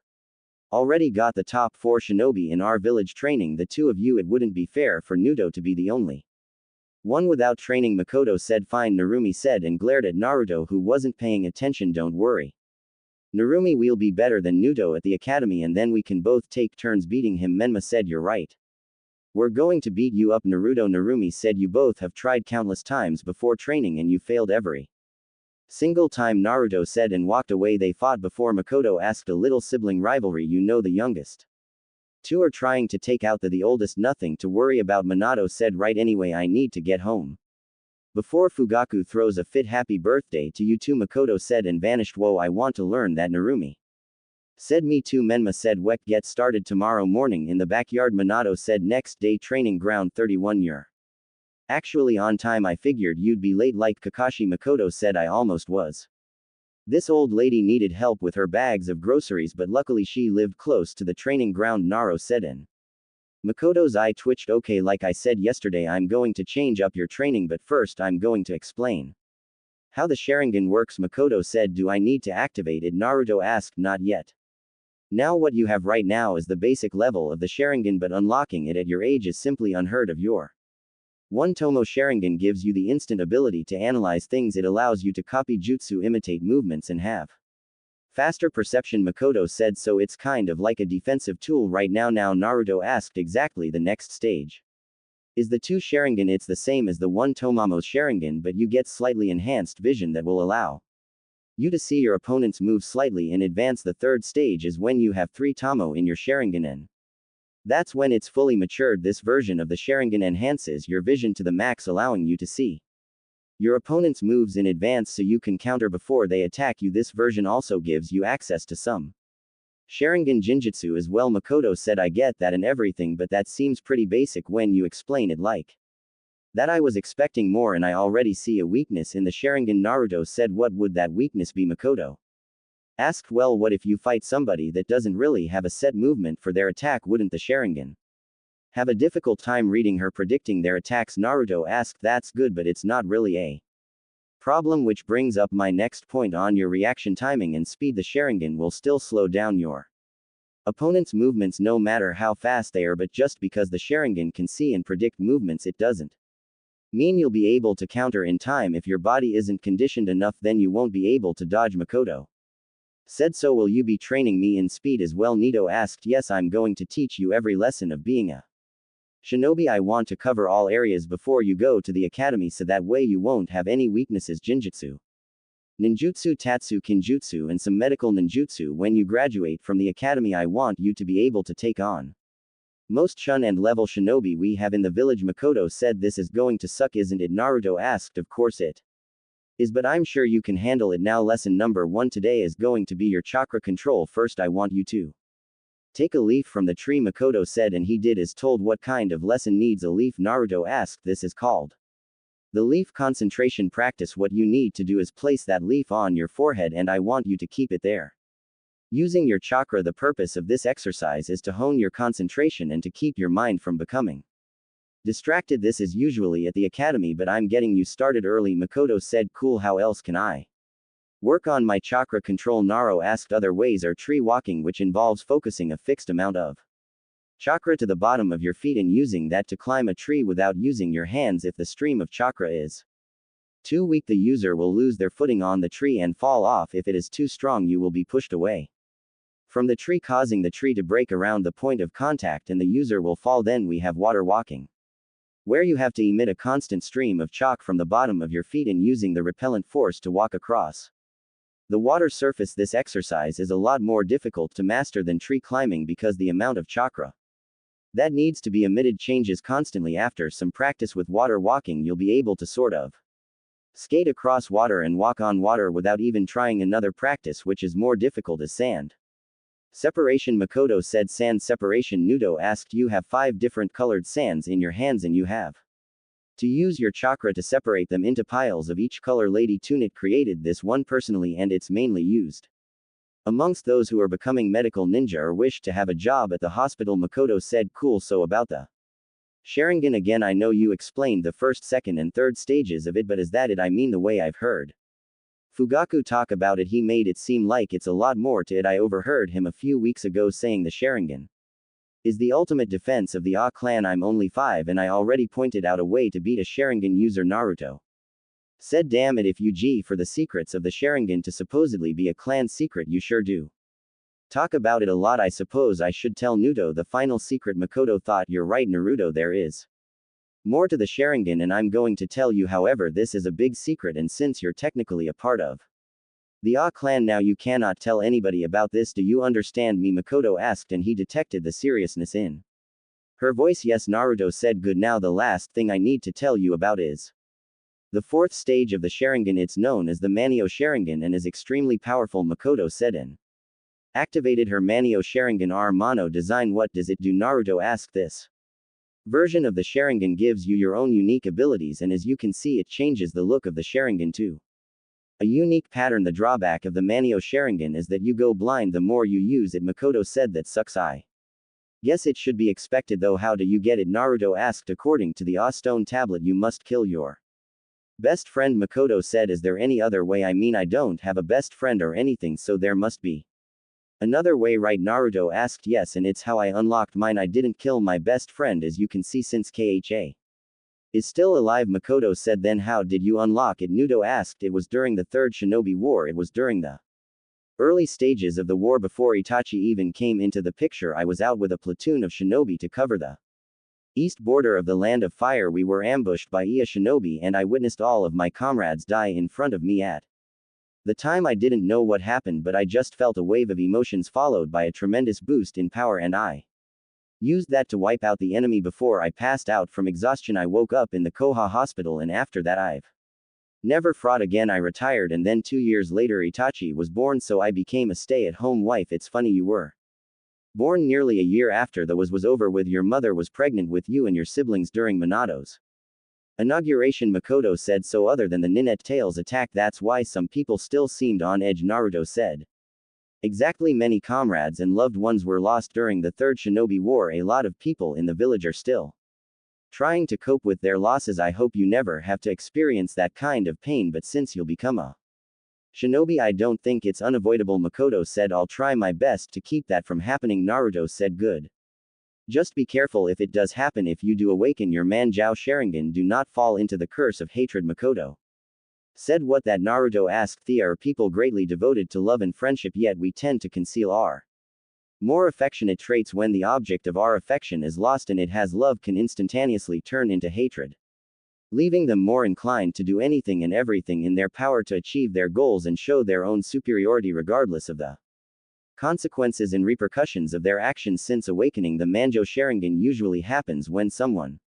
already got the top 4 shinobi in our village training the two of you. It wouldn't be fair for Naruto to be the only one without training. Makoto said, fine, Narumi said and glared at Naruto, who wasn't paying attention. Don't worry, Narumi, we'll be better than Naruto at the academy and then we can both take turns beating him. Menma said, you're right. We're going to beat you up. Naruto. Narumi said, you both have tried countless times before training and you failed every single time. Naruto said and walked away. They fought before. Makoto asked, a little sibling rivalry, you know, the youngest two are trying to take out the oldest. Nothing to worry about, Minato said. Right, anyway, I need to get home before Fugaku throws a fit. Happy birthday to you too, Makoto said and vanished. Whoa, I want to learn that. Narumi said, me too. Menma said, Wek, get started tomorrow morning in the backyard. Minato said, next day training ground 31. You're actually on time. I figured you'd be late like Kakashi. Makoto said, I almost was. This old lady needed help with her bags of groceries, but luckily she lived close to the training ground. Naro said in Makoto's eye twitched. Okay, like I said yesterday, I'm going to change up your training, but first I'm going to explain how the Sharingan works. Makoto said, do I need to activate it? Naruto asked, not yet. Now what you have right now is the basic level of the Sharingan, but unlocking it at your age is simply unheard of. Your 1 Tomo Sharingan gives you the instant ability to analyze things. It allows you to copy jutsu, imitate movements and have Faster perception, Makoto said, so it's kind of like a defensive tool right now. Now Naruto asked exactly the next stage. Is the 2 Sharingan? It's the same as the 1 Tomomo's Sharingan, but you get slightly enhanced vision that will allow you to see your opponent's move slightly in advance. The 3rd stage is when you have 3 Tomo in your Sharingan, and that's when it's fully matured. This version of the Sharingan enhances your vision to the max, allowing you to see your opponent's moves in advance so you can counter before they attack you. This version also gives you access to some Sharingan Jinjutsu as well. Makoto said, I get that and everything, but that seems pretty basic when you explain it like that. I was expecting more, and I already see a weakness in the Sharingan. Naruto said, what would that weakness be? Makoto asked, well, what if you fight somebody that doesn't really have a set movement for their attack? Wouldn't the Sharingan have a difficult time reading her, predicting their attacks? Naruto asked, that's good, but it's not really a problem, which brings up my next point on your reaction timing and speed. The Sharingan will still slow down your opponent's movements no matter how fast they are, but just because the Sharingan can see and predict movements, it doesn't mean you'll be able to counter in time. If your body isn't conditioned enough, then you won't be able to dodge. Makoto said, so will you be training me in speed as well? Nito asked, yes, I'm going to teach you every lesson of being a shinobi. I want to cover all areas before you go to the academy, so that way you won't have any weaknesses. Jinjutsu, ninjutsu, tatsu, kinjutsu, and some medical ninjutsu. When you graduate from the academy, I want you to be able to take on most shun and level shinobi we have in the village. Makoto said, this is going to suck, isn't it? Naruto asked, of course it is, but I'm sure you can handle it. Now lesson number 1 today is going to be your chakra control. First, I want you to take a leaf from the tree, Makoto said, and he did as told. What kind of lesson needs a leaf? Naruto asked. This is called the leaf concentration practice. What you need to do is place that leaf on your forehead, and I want you to keep it there, using your chakra. The purpose of this exercise is to hone your concentration and to keep your mind from becoming distracted. This is usually at the academy, but I'm getting you started early. Makoto said, cool, how else can I work on my chakra control? Naro asked. Other ways are tree walking, which involves focusing a fixed amount of chakra to the bottom of your feet and using that to climb a tree without using your hands. If the stream of chakra is too weak, the user will lose their footing on the tree and fall off. If it is too strong, you will be pushed away from the tree, causing the tree to break around the point of contact, and the user will fall. Then we have water walking, where you have to emit a constant stream of chalk from the bottom of your feet and using the repellent force to walk across the water surface. This exercise is a lot more difficult to master than tree climbing because the amount of chakra that needs to be emitted changes constantly. After some practice with water walking, you'll be able to sort of skate across water and walk on water without even trying. Another practice which is more difficult is sand separation. Makoto said, sand separation. Nudo asked, you have 5 different colored sands in your hands and you have to use your chakra to separate them into piles of each color. Lady Tunit created this one personally, and it's mainly used amongst those who are becoming medical ninja or wish to have a job at the hospital. Makoto said, cool, so about the Sharingan again, I know you explained the 1st, 2nd, and 3rd stages of it, but is that it? I mean, the way I've heard Fugaku talk about it, he made it seem like it's a lot more to it. I overheard him a few weeks ago saying the Sharingan is the ultimate defense of the Ah clan. I'm only 5 and I already pointed out a way to beat a Sharingan user. Naruto said, damn it, if you G for the secrets of the Sharingan to supposedly be a clan secret, you sure do talk about it a lot. I suppose I should tell Naruto the final secret. Makoto thought, you're right, Naruto, there is more to the Sharingan, and I'm going to tell you. However, this is a big secret, and since you're technically a part of the Ah clan now, you cannot tell anybody about this. Do you understand me? Makoto asked, and he detected the seriousness in her voice. Yes, Naruto said. Good. Now the last thing I need to tell you about is the 4th stage of the Sharingan. It's known as the Manio Sharingan and is extremely powerful. Makoto said and activated her Manio Sharingan R Mono design. What does it do? Naruto asked. This version of the Sharingan gives you your own unique abilities, and as you can see, it changes the look of the Sharingan to a unique pattern. The drawback of the Manio Sharingan is that you go blind the more you use it. Makoto said, that sucks. I guess it should be expected though. How do you get it? Naruto asked. According to the Ah stone tablet, you must kill your best friend. Makoto said, is there any other way? I mean, I don't have a best friend or anything, so there must be another way, right? Naruto asked. Yes, and it's how I unlocked mine. I didn't kill my best friend, as you can see, since KHA is still alive. Makoto said, then how did you unlock it? Naruto asked. It was during the 3rd Shinobi War. It was during the Early stages of the war before Itachi even came into the picture, I was out with a platoon of shinobi to cover the east border of the Land of Fire. We were ambushed by Iya shinobi and I witnessed all of my comrades die in front of me at the time. I didn't know what happened, but I just felt a wave of emotions followed by a tremendous boost in power, and I used that to wipe out the enemy before I passed out from exhaustion. I woke up in the Koha hospital, and after that I've never fought again. I retired, and then 2 years later Itachi was born, so I became a stay-at-home wife. It's funny, you were born nearly a year after the was over with. Your mother was pregnant with you and your siblings during Minato's inauguration, Makoto said. So other than the Ninette Tails attack, that's why some people still seemed on edge, Naruto said. Exactly, many comrades and loved ones were lost during the Third Shinobi War. A lot of people in the village are still trying to cope with their losses. I hope you never have to experience that kind of pain, but since you'll become a shinobi, I don't think it's unavoidable, Makoto said. I'll try my best to keep that from happening, Naruto said. Good. Just be careful if it does happen. If you do awaken your Manjiao Sharingan, do not fall into the curse of hatred, Makoto said. What that, Naruto asked. Thea, are people greatly devoted to love and friendship, yet we tend to conceal our more affectionate traits. When the object of our affection is lost and it has love, can instantaneously turn into hatred, leaving them more inclined to do anything and everything in their power to achieve their goals and show their own superiority regardless of the consequences and repercussions of their actions. Since awakening the Manjo Sharingan usually happens when someone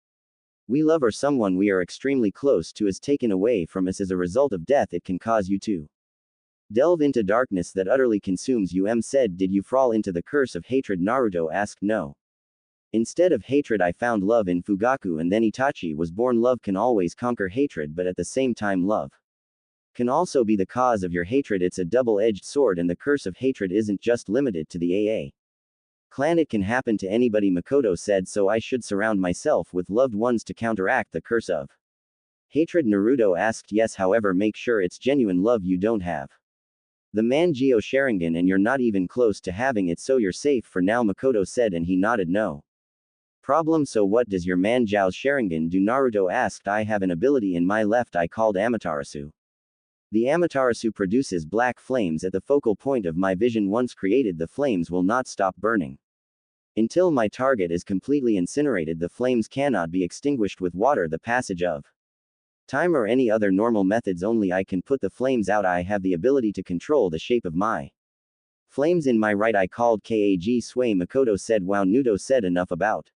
we love or someone we are extremely close to is taken away from us as a result of death, it can cause you to delve into darkness that utterly consumes you. Said, did you fall into the curse of hatred? Naruto asked. No. Instead of hatred, I found love in Fugaku, and then Itachi was born. Love can always conquer hatred, but at the same time love can also be the cause of your hatred. It's a double-edged sword, and the curse of hatred isn't just limited to the AA clan. It can happen to anybody, Makoto said. So I should surround myself with loved ones to counteract the curse of hatred? Naruto asked. Yes, however, make sure it's genuine love. You don't have the Manjiao Sharingan and you're not even close to having it, so you're safe for now, Makoto said, and he nodded. No problem. So what does your Manjiao Sharingan do? Naruto asked. I have an ability in my left eye called Amaterasu. The Amaterasu produces black flames at the focal point of my vision. Once created, the flames will not stop burning until my target is completely incinerated. The flames cannot be extinguished with water, the passage of time, or any other normal methods. Only I can put the flames out. I have the ability to control the shape of my flames in my right eye called Kag Sway, Makoto said. Wow, Nudo said, enough about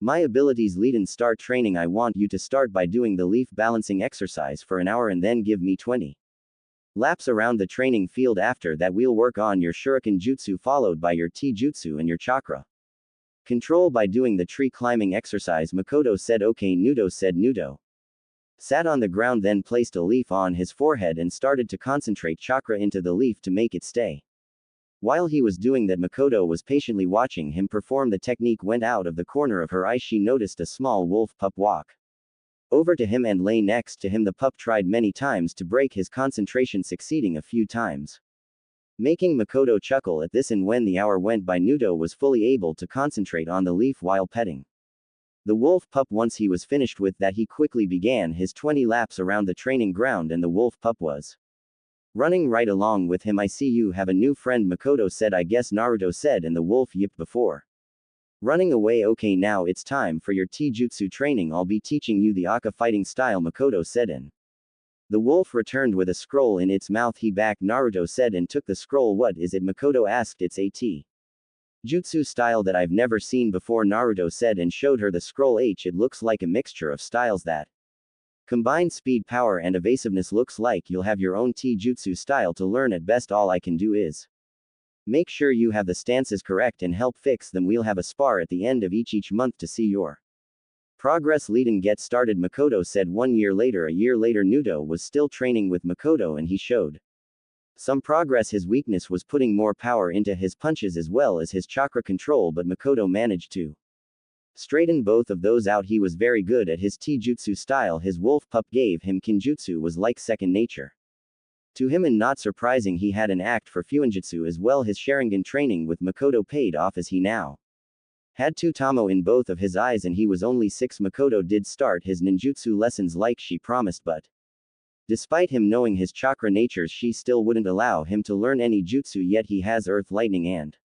my abilities. Leiden, start training. I want you to start by doing the leaf balancing exercise for an hour and then give me 20 laps around the training field. After that we'll work on your shuriken jutsu followed by your T jutsu and your chakra control by doing the tree climbing exercise, Makoto said. Okay, Nudo said. Nudo sat on the ground, then placed a leaf on his forehead and started to concentrate chakra into the leaf to make it stay. While he was doing that, Makoto was patiently watching him perform the technique. Went out of the corner of her eye, she noticed a small wolf pup walk over to him and lay next to him. The pup tried many times to break his concentration, succeeding a few times, making Makoto chuckle at this. And when the hour went by, Nudo was fully able to concentrate on the leaf while petting the wolf pup. Once he was finished with that, he quickly began his 20 laps around the training ground, and the wolf pup was running right along with him. I see you have a new friend, Makoto said. I guess, Naruto said, and the wolf yipped before running away. Okay, now it's time for your T-jutsu training. I'll be teaching you the Aka fighting style, Makoto said, and the wolf returned with a scroll in its mouth. He back, Naruto said, and took the scroll. What is it? Makoto asked. It's a T-jutsu style that I've never seen before, Naruto said, and showed her the scroll. It looks like a mixture of styles that combine speed, power, and evasiveness. Looks like you'll have your own T-jutsu style to learn. At best, all I can do is make sure you have the stances correct and help fix them. We'll have a spar at the end of each month to see your progress. Leiden, get started, Makoto said. 1 year later, Nudo was still training with Makoto, and he showed some progress. His weakness was putting more power into his punches as well as his chakra control, but Makoto managed to straighten both of those out. He was very good at his T-jutsu style. His wolf pup gave him kinjutsu was like second nature to him, and not surprising, he had an act for fuinjutsu as well. His Sharingan training with Makoto paid off, as he now had two tamo in both of his eyes, and he was only 6. Makoto did start his ninjutsu lessons like she promised, but Despite him knowing his chakra natures, she still wouldn't allow him to learn any jutsu, yet he has earth, lightning and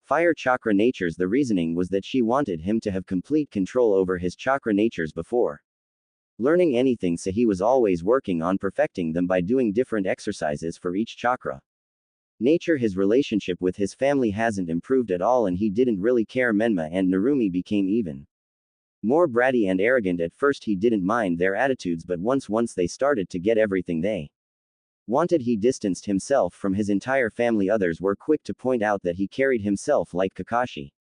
fire chakra natures. The reasoning was that she wanted him to have complete control over his chakra natures before learning anything, so he was always working on perfecting them by doing different exercises for each chakra nature. His relationship with his family hasn't improved at all, and he didn't really care. Menma and Narumi became even more bratty and arrogant. At first he didn't mind their attitudes, but once they started to get everything they wanted, he distanced himself from his entire family. Others were quick to point out that he carried himself like Kakashi,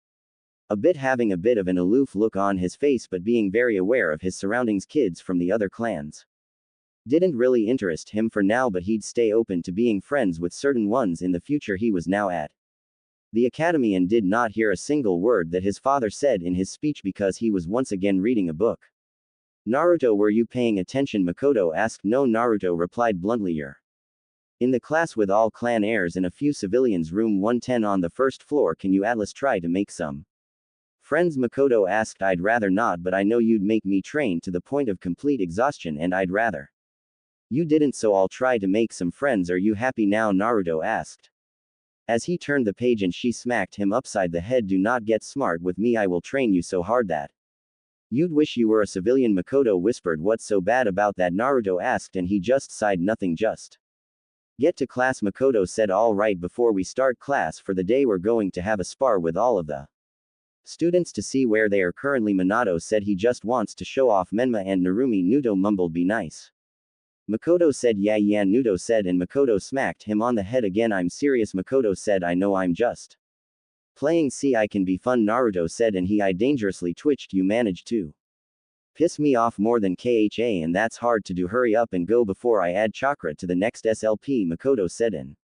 having a bit of an aloof look on his face, but being very aware of his surroundings. Kids from the other clans didn't really interest him for now, but he'd stay open to being friends with certain ones in the future. He was now at the academy and did not hear a single word that his father said in his speech because he was once again reading a book. Naruto, were you paying attention? Makoto asked. No, Naruto replied bluntly. You're in the class with all clan heirs and a few civilians. Room 110 on the first floor. Can you at least try to make some friends? Makoto asked. I'd rather not, but I know you'd make me train to the point of complete exhaustion, and I'd rather you didn't, so I'll try to make some friends. Are you happy now? Naruto asked, as he turned the page and she smacked him upside the head. Do not get smart with me. I will train you so hard that you'd wish you were a civilian. Makoto whispered. What's so bad about that? Naruto asked, and he just sighed. Nothing, just get to class. Makoto said. All right, before we start class for the day, we're going to have a spar with all of the students to see where they are currently. Minato said he just wants to show off Menma and Narumi. Naruto mumbled. Be nice. Makoto said. Yeah, Naruto said, and Makoto smacked him on the head again. I'm serious. Makoto said. I know, I'm just playing. See, I can be fun, Naruto said, and he dangerously twitched. You managed to piss me off more than KHA, and that's hard to do. Hurry up and go before I add chakra to the next SLP, Makoto said, and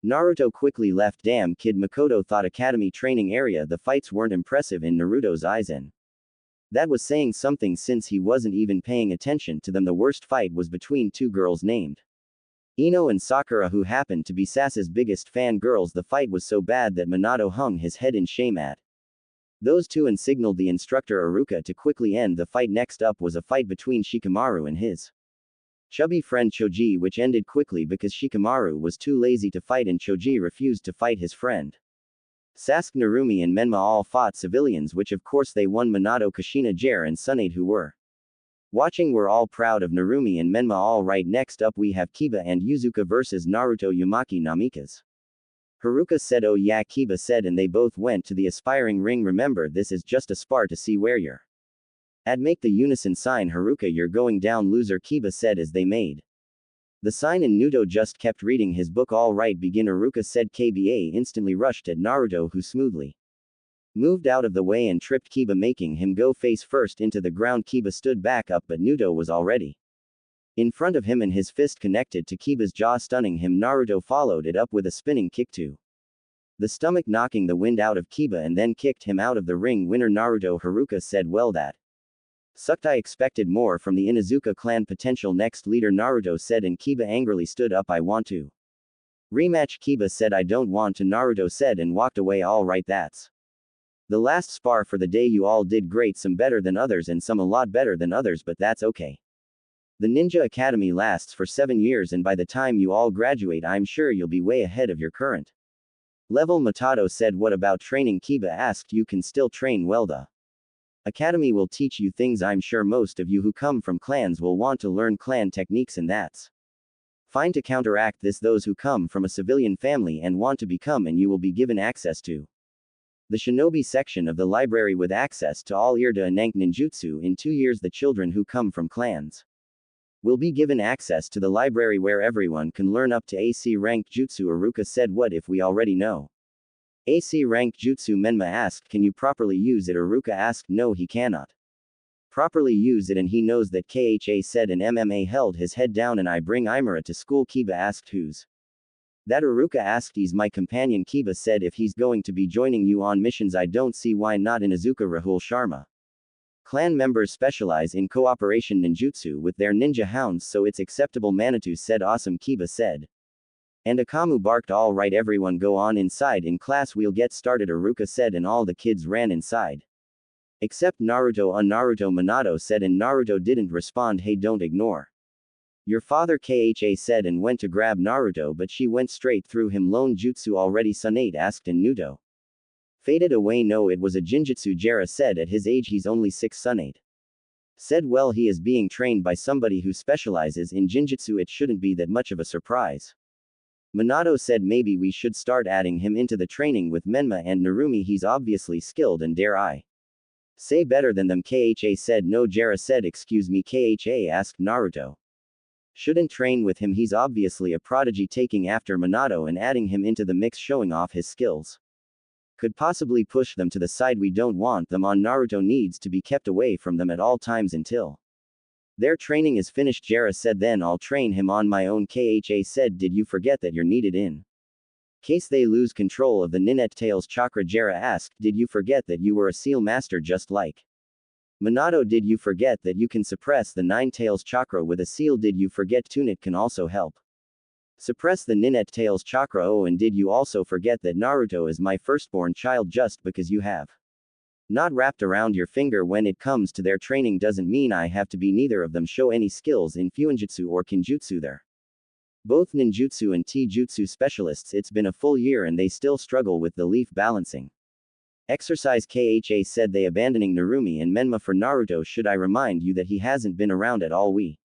Naruto quickly left. Damn kid, Makoto thought. Academy training area. The fights weren't impressive in Naruto's eyes, and that was saying something since he wasn't even paying attention to them. The worst fight was between two girls named Ino and Sakura, who happened to be Sasuke's biggest fan girls. The fight was so bad that Minato hung his head in shame at those two and signaled the instructor Iruka to quickly end the fight. Next up was a fight between Shikamaru and his chubby friend Choji, which ended quickly because Shikamaru was too lazy to fight and Choji refused to fight his friend. Sasuke, Narumi and Menma all fought civilians, which of course they won. Minato, Kushina, Jer and Tsunade, who were watching, were all proud of Narumi and Menma. All right, next up we have Kiba and Yuzuka versus Naruto, Yumaki, Namikaze. Haruka said. Oh yeah, Kiba said, and they both went to the aspiring ring. Remember, this is just a spar to see where you're at. Make the unison sign. Haruka, you're going down, loser, Kiba said as they made the sign, and Naruto just kept reading his book. All right, begin, Haruka said. Kba instantly rushed at Naruto, who smoothly moved out of the way and tripped Kiba, making him go face first into the ground. Kiba stood back up, but Naruto was already in front of him and his fist connected to Kiba's jaw, stunning him. Naruto followed it up with a spinning kick to the stomach, knocking the wind out of Kiba, and then kicked him out of the ring. Winner, Naruto. Haruka said. Well, that sucked. I expected more from the Inuzuka clan potential next leader, Naruto said, and Kiba angrily stood up. I want to rematch, Kiba said. I don't want to, Naruto said, and walked away. All right, that's the last spar for the day. You all did great, some better than others and some a lot better than others, but that's okay. The Ninja Academy lasts for 7 years, and by the time you all graduate, I'm sure you'll be way ahead of your current level, Makoto said. What about training? Kiba asked. You can still train well. The academy will teach you things. I'm sure most of you who come from clans will want to learn clan techniques, and that's fine. To counteract this, those who come from a civilian family and want to become, and you will be given access to the shinobi section of the library with access to all Irda and Nank ninjutsu. In 2 years, the children who come from clans will be given access to the library where everyone can learn up to AC rank jutsu. Iruka said. What if we already know AC rank jutsu? Menma asked. Can you properly use it? Iruka asked. No, he cannot properly use it, and he knows that, KHA said, and MMA held his head down. And I bring Imura to school? Kiba asked. Who's that? Iruka asked. He's my companion, Kiba said. If he's going to be joining you on missions, I don't see why not. Inuzuka, Rahul Sharma clan members specialize in cooperation ninjutsu with their ninja hounds, so it's acceptable, Manitou said. Awesome, Kiba said. And Akamu barked. All right, everyone go on inside. In class we'll get started, Iruka said, and all the kids ran inside. Except Naruto. Naruto, Minato said, and Naruto didn't respond. Hey, don't ignore Your father Kha said and went to grab Naruto, but she went straight through him. Lone jutsu already Tsunade asked in Naruto. Faded away. No, it was a jinjutsu. Jiraiya said at his age he's only 6. Tsunade said well, he is being trained by somebody who specializes in jinjutsu, it shouldn't be that much of a surprise. Minato said maybe we should start adding him into the training with Menma and Narumi, he's obviously skilled and dare I say better than them. Kha said no. Jiraiya said excuse me. Kha asked Naruto shouldn't train with him, he's obviously a prodigy. Taking after Minato and adding him into the mix, showing off his skills, could possibly push them to the side we don't want them on. Naruto needs to be kept away from them at all times until their training is finished. Jiraiya said then I'll train him on my own. Kha said did you forget that you're needed in case they lose control of the Ninette Tails chakra? Jiraiya asked did you forget that you were a seal master just like Minato? Did you forget that you can suppress the Nine Tails chakra with a seal? Did you forget Tunic can also help suppress the Ninette Tails chakra? Oh, and did you also forget that Naruto is my firstborn child? Just because you have not wrapped around your finger when it comes to their training doesn't mean I have to be. Neither of them show any skills in Fuinjutsu or Kinjutsu. They're both ninjutsu and Taijutsu specialists. It's been a full year and they still struggle with the leaf balancing exercise. Kha said they abandoning Narumi and Menma for Naruto. Should I remind you that he hasn't been around at all? We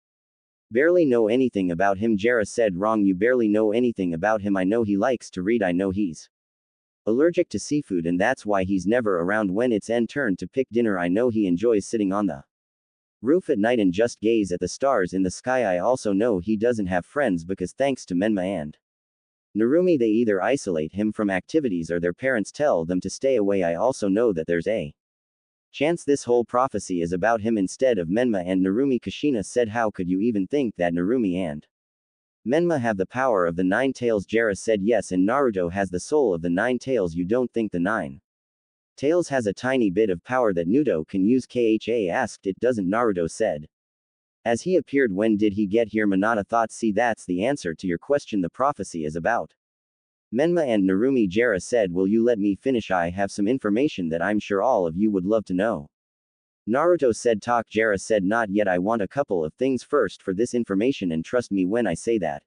barely know anything about him. Jiraiya said wrong, you barely know anything about him. I know he likes to read, I know he's allergic to seafood and that's why he's never around when it's end turn to pick dinner. I know he enjoys sitting on the roof at night and just gaze at the stars in the sky. I also know he doesn't have friends because thanks to Menma and Narumi they either isolate him from activities or their parents tell them to stay away. I also know that there's a chance this whole prophecy is about him instead of Menma and Narumi. Kushina said how could you even think that Narumi and Menma have the power of the Nine Tails? Jiraiya said yes, and Naruto has the soul of the Nine Tails. You don't think the Nine Tails has a tiny bit of power that Naruto can use? Kha asked it doesn't. Naruto said as he appeared. When did he get here? Minato thought see that's the answer to your question, the prophecy is about Menma and Narumi. Jiraiya said will you let me finish? I have some information that I'm sure all of you would love to know. Naruto said talk. Jiraiya said not yet, I want a couple of things first for this information and trust me when I say that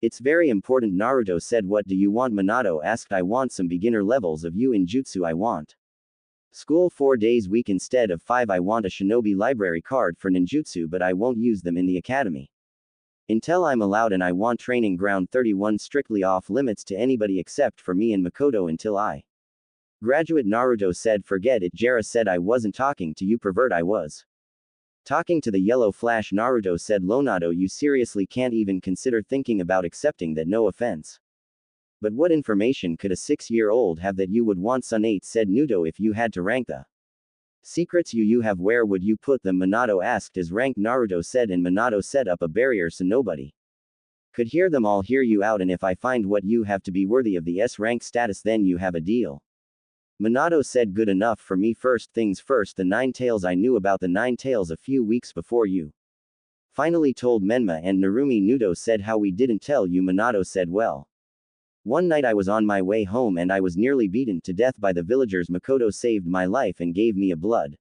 it's very important. Naruto said what do you want? Minato asked I want some beginner levels of you in jutsu. I want school 4 days week instead of 5. I want a shinobi library card for ninjutsu, but I won't use them in the academy until I'm allowed, and I want training ground 31 strictly off limits to anybody except for me and Makoto until I graduate. Naruto said forget it. Jiraiya said I wasn't talking to you pervert, I was talking to the yellow flash. Naruto said Lonato you seriously can't even consider thinking about accepting that? No offense, but what information could a 6-year-old have that you would want? Tsunade said Naruto if you had to rank the secrets you have, where would you put them? Minato asked as rank. Naruto said and Minato set up a barrier so nobody could hear them. I'll hear you out, and if I find what you have to be worthy of the S rank status then you have a deal. Minato said good enough for me. First things first, the Nine Tails. I knew about the Nine Tails a few weeks before you finally told Menma and Narumi. Naruto said how we didn't tell you? Minato said well, one night I was on my way home and I was nearly beaten to death by the villagers. Makoto saved my life and gave me a blood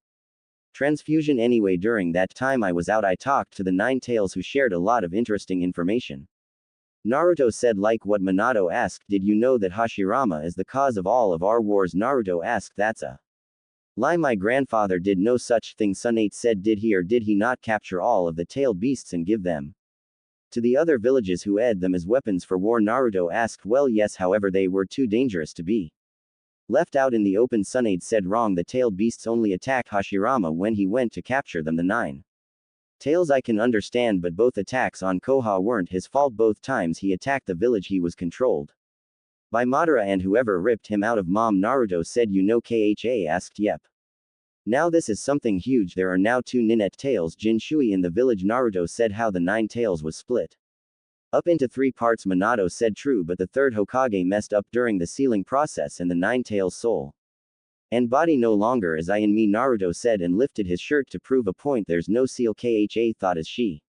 transfusion anyway. During that time I was out, I talked to the Nine Tails who shared a lot of interesting information. Naruto said like what? Minato asked did you know that Hashirama is the cause of all of our wars? Naruto asked that's a lie, my grandfather did no such thing. Tsunade said did he or did he not capture all of the tailed beasts and give them to the other villages who had them as weapons for war? Naruto asked well yes, however they were too dangerous to be left out in the open. Tsunade said wrong, the tailed beasts only attacked Hashirama when he went to capture them. The Nine Tails I can understand, but both attacks on Koha weren't his fault. Both times he attacked the village he was controlled by Madara and whoever ripped him out of mom. Naruto said you know? Kha asked yep. Now this is something huge, there are now 2 Ninette Tails Jinshui in the village. Naruto said how the Nine Tails was split up into 3 parts. Minato said true, but the 3rd Hokage messed up during the sealing process and the Nine Tails soul and body no longer is I in me. Naruto said and lifted his shirt to prove a point. There's no seal. Kha thought as she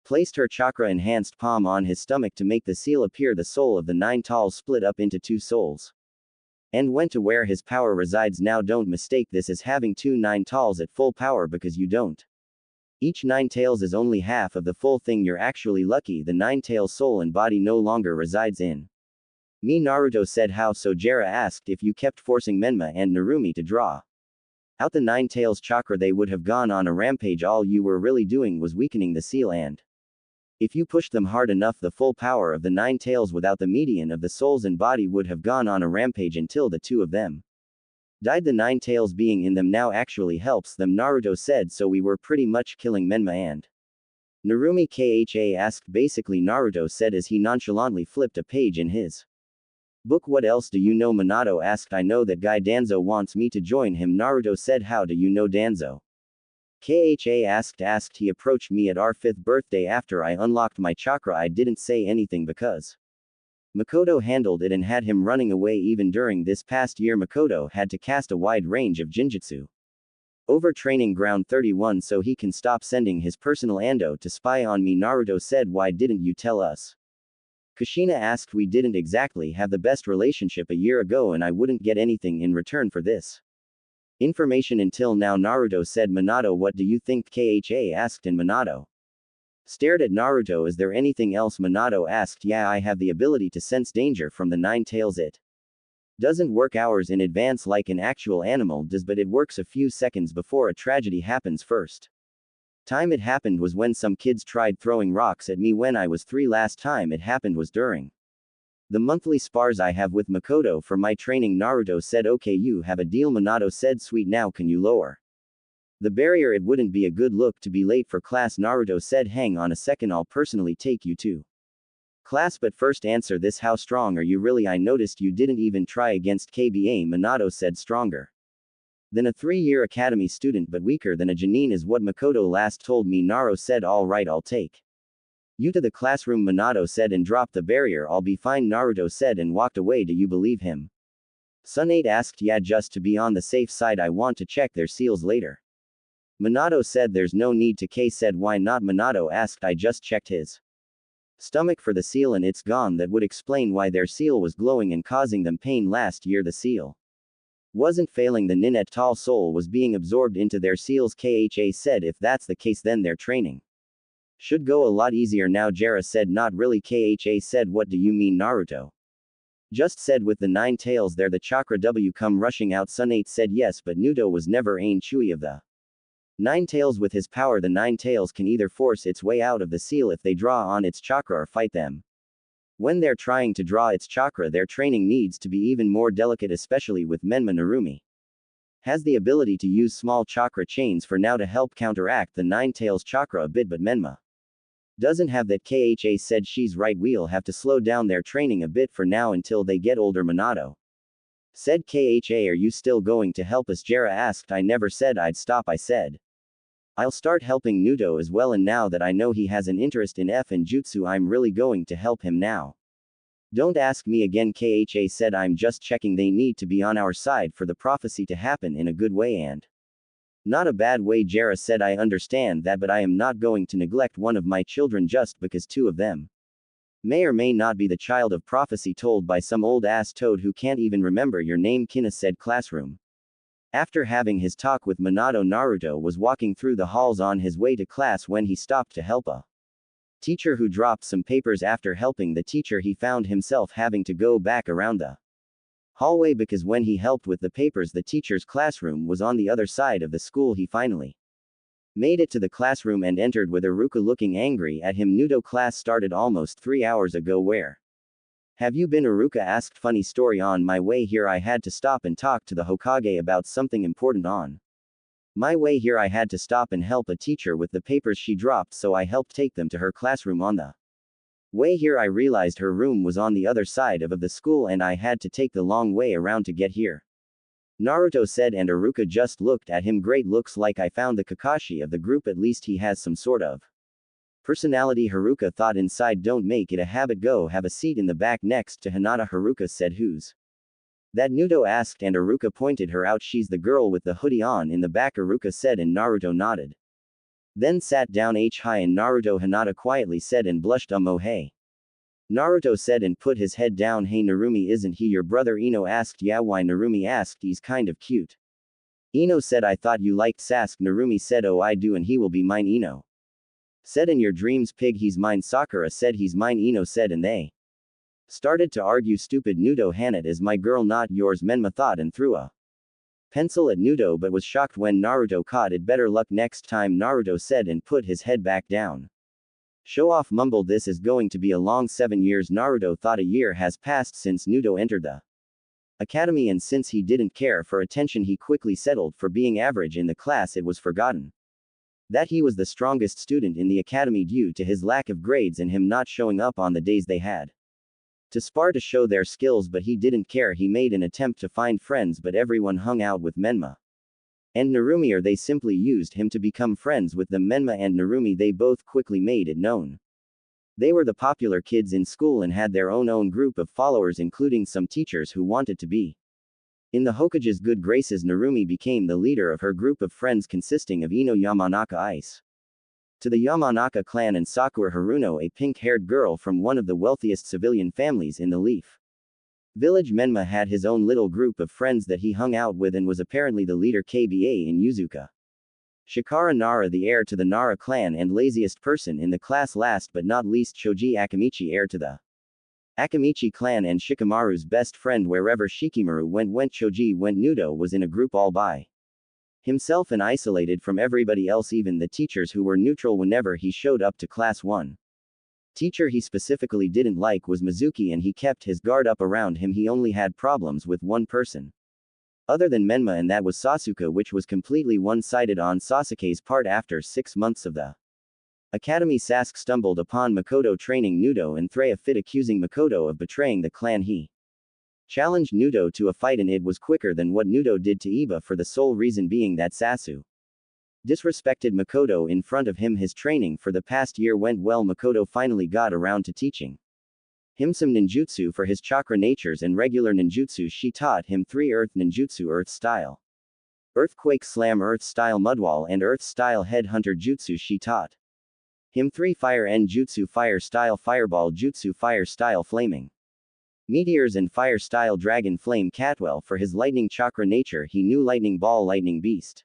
placed her chakra enhanced palm on his stomach to make the seal appear. The soul of the Nine Tails split up into 2 souls and went to where his power resides now. Don't mistake this as having 2 Nine Tails at full power because you don't Each nine tails is only half of the full thing. You're actually lucky the nine tails soul and body no longer resides in me. Naruto said. How so? Jiraiya asked. If you kept forcing Menma and Narumi to draw out the nine tails chakra, they would have gone on a rampage. All you were really doing was weakening the seal, and if you pushed them hard enough, the full power of the nine tails without the median of the souls and body would have gone on a rampage until the two of them died. The nine tails being in them now actually helps them, Naruto said, so we were pretty much killing Menma and Narumi. Kha asked. Basically, Naruto said as he nonchalantly flipped a page in his book. What else do you know? Minato asked. I know that guy Danzo wants me to join him, Naruto said. How do you know Danzo? Kha asked. He approached me at our 5th birthday after I unlocked my chakra. I didn't say anything because Makoto handled it and had him running away. Even during this past year, Makoto had to cast a wide range of Jinjutsu over training ground 31 so he can stop sending his personal Ando to spy on me, Naruto said. Why didn't you tell us? Kushina asked. We didn't exactly have the best relationship a year ago and I wouldn't get anything in return for this information until now, Naruto said. Minato, what do you think? Kha asked, and Minato stared at Naruto. Is there anything else? Minato asked. Yeah, I have the ability to sense danger from the nine tails. It doesn't work hours in advance like an actual animal does, but it works a few seconds before a tragedy happens. First time it happened was when some kids tried throwing rocks at me when I was 3. Last time it happened was during the monthly spars I have with Makoto for my training, Naruto said. Okay, you have a deal, Minato said. Sweet, now can you lower the barrier? It wouldn't be a good look to be late for class, Naruto said. Hang on a second, I'll personally take you to class, but first answer this. How strong are you really? I noticed you didn't even try against KBA, Minato said. Stronger than a 3-year academy student but weaker than a Jonin is what Makoto last told me, Naruto said. Alright, I'll take you to the classroom, Minato said, and drop the barrier. I'll be fine, Naruto said, and walked away. Do you believe him? Sun 8 asked. Yeah, just to be on the safe side, I want to check their seals later, Minato said. There's no need to. K said. Why not? Minato asked. I just checked his stomach for the seal and it's gone. That would explain why their seal was glowing and causing them pain last year. The seal wasn't failing. The nin et al. Soul was being absorbed into their seals, Kha said. If that's the case, then their training should go a lot easier now, Jiraiya said. Not really, Kha said. What do you mean? Naruto just said. With the nine tails there, the chakra W come rushing out. Sun 8 said. Yes, but Nudo was never ain Chui of the nine tails. With his power, the nine tails can either force its way out of the seal if they draw on its chakra or fight them. When they're trying to draw its chakra, their training needs to be even more delicate, especially with Menma. Narumi has the ability to use small chakra chains for now to help counteract the nine tails chakra a bit, but Menma doesn't have that. Kha said. She's right, we'll have to slow down their training a bit for now until they get older, Minato said. Kha, are you still going to help us? Jiraiya asked. I never said I'd stop. I said I'll start helping Nudo as well, and now that I know he has an interest in F and Jutsu, I'm really going to help him now. Don't ask me again, Kha said. I'm just checking. They need to be on our side for the prophecy to happen in a good way and not a bad way, Jiraiya said. I understand that, but I am not going to neglect one of my children just because two of them may or may not be the child of prophecy told by some old ass toad who can't even remember your name, Kina said. Classroom. After having his talk with Minato, Naruto was walking through the halls on his way to class when he stopped to help a teacher who dropped some papers. After helping the teacher, he found himself having to go back around the hallway because when he helped with the papers, the teacher's classroom was on the other side of the school. He finally made it to the classroom and entered with Iruka looking angry at him. Nudo, class started almost 3 hours ago. Where have you been? Iruka asked. Funny story, on my way here I had to stop and talk to the Hokage about something important. On my way here I had to stop and help a teacher with the papers she dropped, so I helped take them to her classroom. On the way here I realized her room was on the other side of the school and I had to take the long way around to get here, Naruto said, and Iruka just looked at him. Great, looks like I found the Kakashi of the group. At least he has some sort of personality, Haruka thought inside. Don't make it a habit. Go have a seat in the back next to Hinata, Haruka said. Who's that? Nudo asked, and Iruka pointed her out. She's the girl with the hoodie on in the back, Iruka said, and Naruto nodded. Then sat down. Hi, and Naruto, Hinata quietly said, and blushed. Oh hey, Naruto said, and put his head down. Hey Narumi, isn't he your brother? Ino asked. Yeah, why? Narumi asked. He's kind of cute. Ino said I thought you liked Sasuke. Narumi said oh I do and he will be mine. Ino said in your dreams pig he's mine. Sakura said he's mine. Ino said and they started to argue. Stupid Nudo Hanat is my girl not yours. Menma thought and threw a pencil at Nudo but was shocked when Naruto caught it. Better luck next time, Naruto said and put his head back down. Show off mumbled this is going to be a long 7 years. Naruto thought a year has passed since Nudo entered the academy and since he didn't care for attention he quickly settled for being average in the class. It was forgotten that he was the strongest student in the academy due to his lack of grades and him not showing up on the days they had to spar to show their skills, but he didn't care. He made an attempt to find friends but everyone hung out with Menma and Narumi or they simply used him to become friends with them. Menma and Narumi they both quickly made it known they were the popular kids in school and had their own group of followers including some teachers who wanted to be in the Hokage's good graces. Narumi became the leader of her group of friends consisting of Ino Yamanaka Ice to the Yamanaka clan and Sakura Haruno, a pink-haired girl from one of the wealthiest civilian families in the Leaf Village. Menma had his own little group of friends that he hung out with and was apparently the leader. KBA in Yuzuka Shikara Nara, the heir to the Nara clan and laziest person in the class. Last but not least Shoji Akamichi, heir to the Akamichi clan and Shikamaru's best friend. Wherever Shikimaru went Shoji went. Nudo was in a group all by himself and isolated from everybody else, even the teachers who were neutral whenever he showed up to class. One teacher he specifically didn't like was Mizuki and he kept his guard up around him. He only had problems with one person other than Menma and that was Sasuke, which was completely one-sided on Sasuke's part. After 6 months of the academy, Sasuke stumbled upon Makoto training Nudo and threw a fit accusing Makoto of betraying the clan. He challenged Nudo to a fight and it was quicker than what Nudo did to Iba, for the sole reason being that Sasuke disrespected Makoto in front of him. His training for the past year went well. Makoto finally got around to teaching him some ninjutsu for his chakra natures and regular ninjutsu. She taught him 3 earth ninjutsu: earth style earthquake slam, earth style mudwall, and earth style headhunter jutsu. She taught him 3 fire en jutsu: fire style fireball jutsu, fire style flaming meteors, and fire style dragon flame catwell. For his lightning chakra nature he knew lightning ball, lightning beast,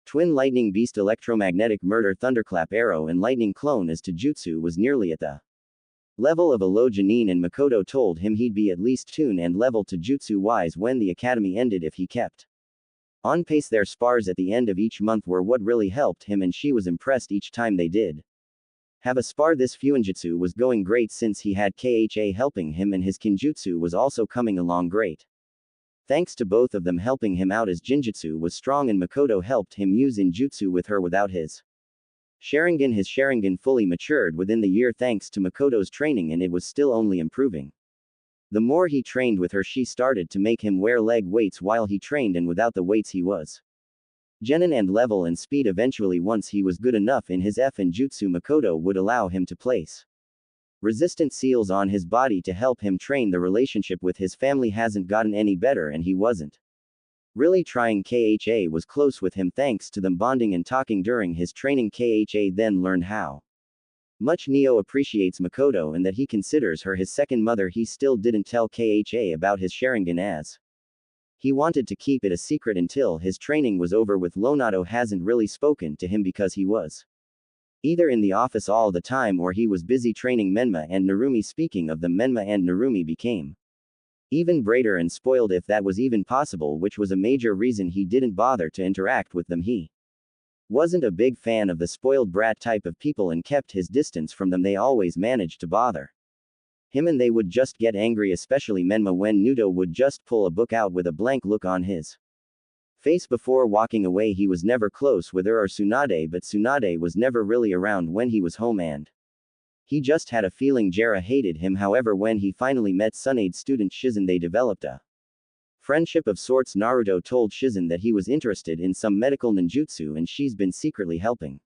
twin lightning beast, electromagnetic murder, thunderclap arrow, and lightning clone. As to jutsu was nearly at the level of a low Janine and Makoto told him he'd be at least tune and level to jutsu wise when the academy ended if he kept on pace. Their spars at the end of each month were what really helped him and she was impressed each time they did have a spar. This fuinjutsu was going great since he had KHA helping him and his kinjutsu was also coming along great thanks to both of them helping him out as jinjutsu was strong and Makoto helped him use injutsu with her without his Sharingan. His Sharingan fully matured within the year thanks to Makoto's training and it was still only improving. The more he trained with her she started to make him wear leg weights while he trained, and without the weights he was genin and level and speed. Eventually once he was good enough in his F and jutsu, Makoto would allow him to place resistant seals on his body to help him train. The relationship with his family hasn't gotten any better and he wasn't really trying. KHA was close with him thanks to them bonding and talking during his training. KHA then learned how much Neo appreciates Makoto and that he considers her his second mother. He still didn't tell KHA about his Sharingan as he wanted to keep it a secret until his training was over with. Lonato hasn't really spoken to him because he was either in the office all the time or he was busy training Menma and Narumi. Speaking of them, Menma and Narumi became even braider and spoiled, if that was even possible, which was a major reason he didn't bother to interact with them. He wasn't a big fan of the spoiled brat type of people and kept his distance from them. They always managed to bother him and they would just get angry, especially Menma when Nudo would just pull a book out with a blank look on his face before walking away. He was never close with her or Tsunade, but Tsunade was never really around when he was home and he just had a feeling Jera hated him. However, when he finally met Tsunade's student Shizen, they developed a friendship of sorts. Naruto told Shizen that he was interested in some medical ninjutsu and she's been secretly helping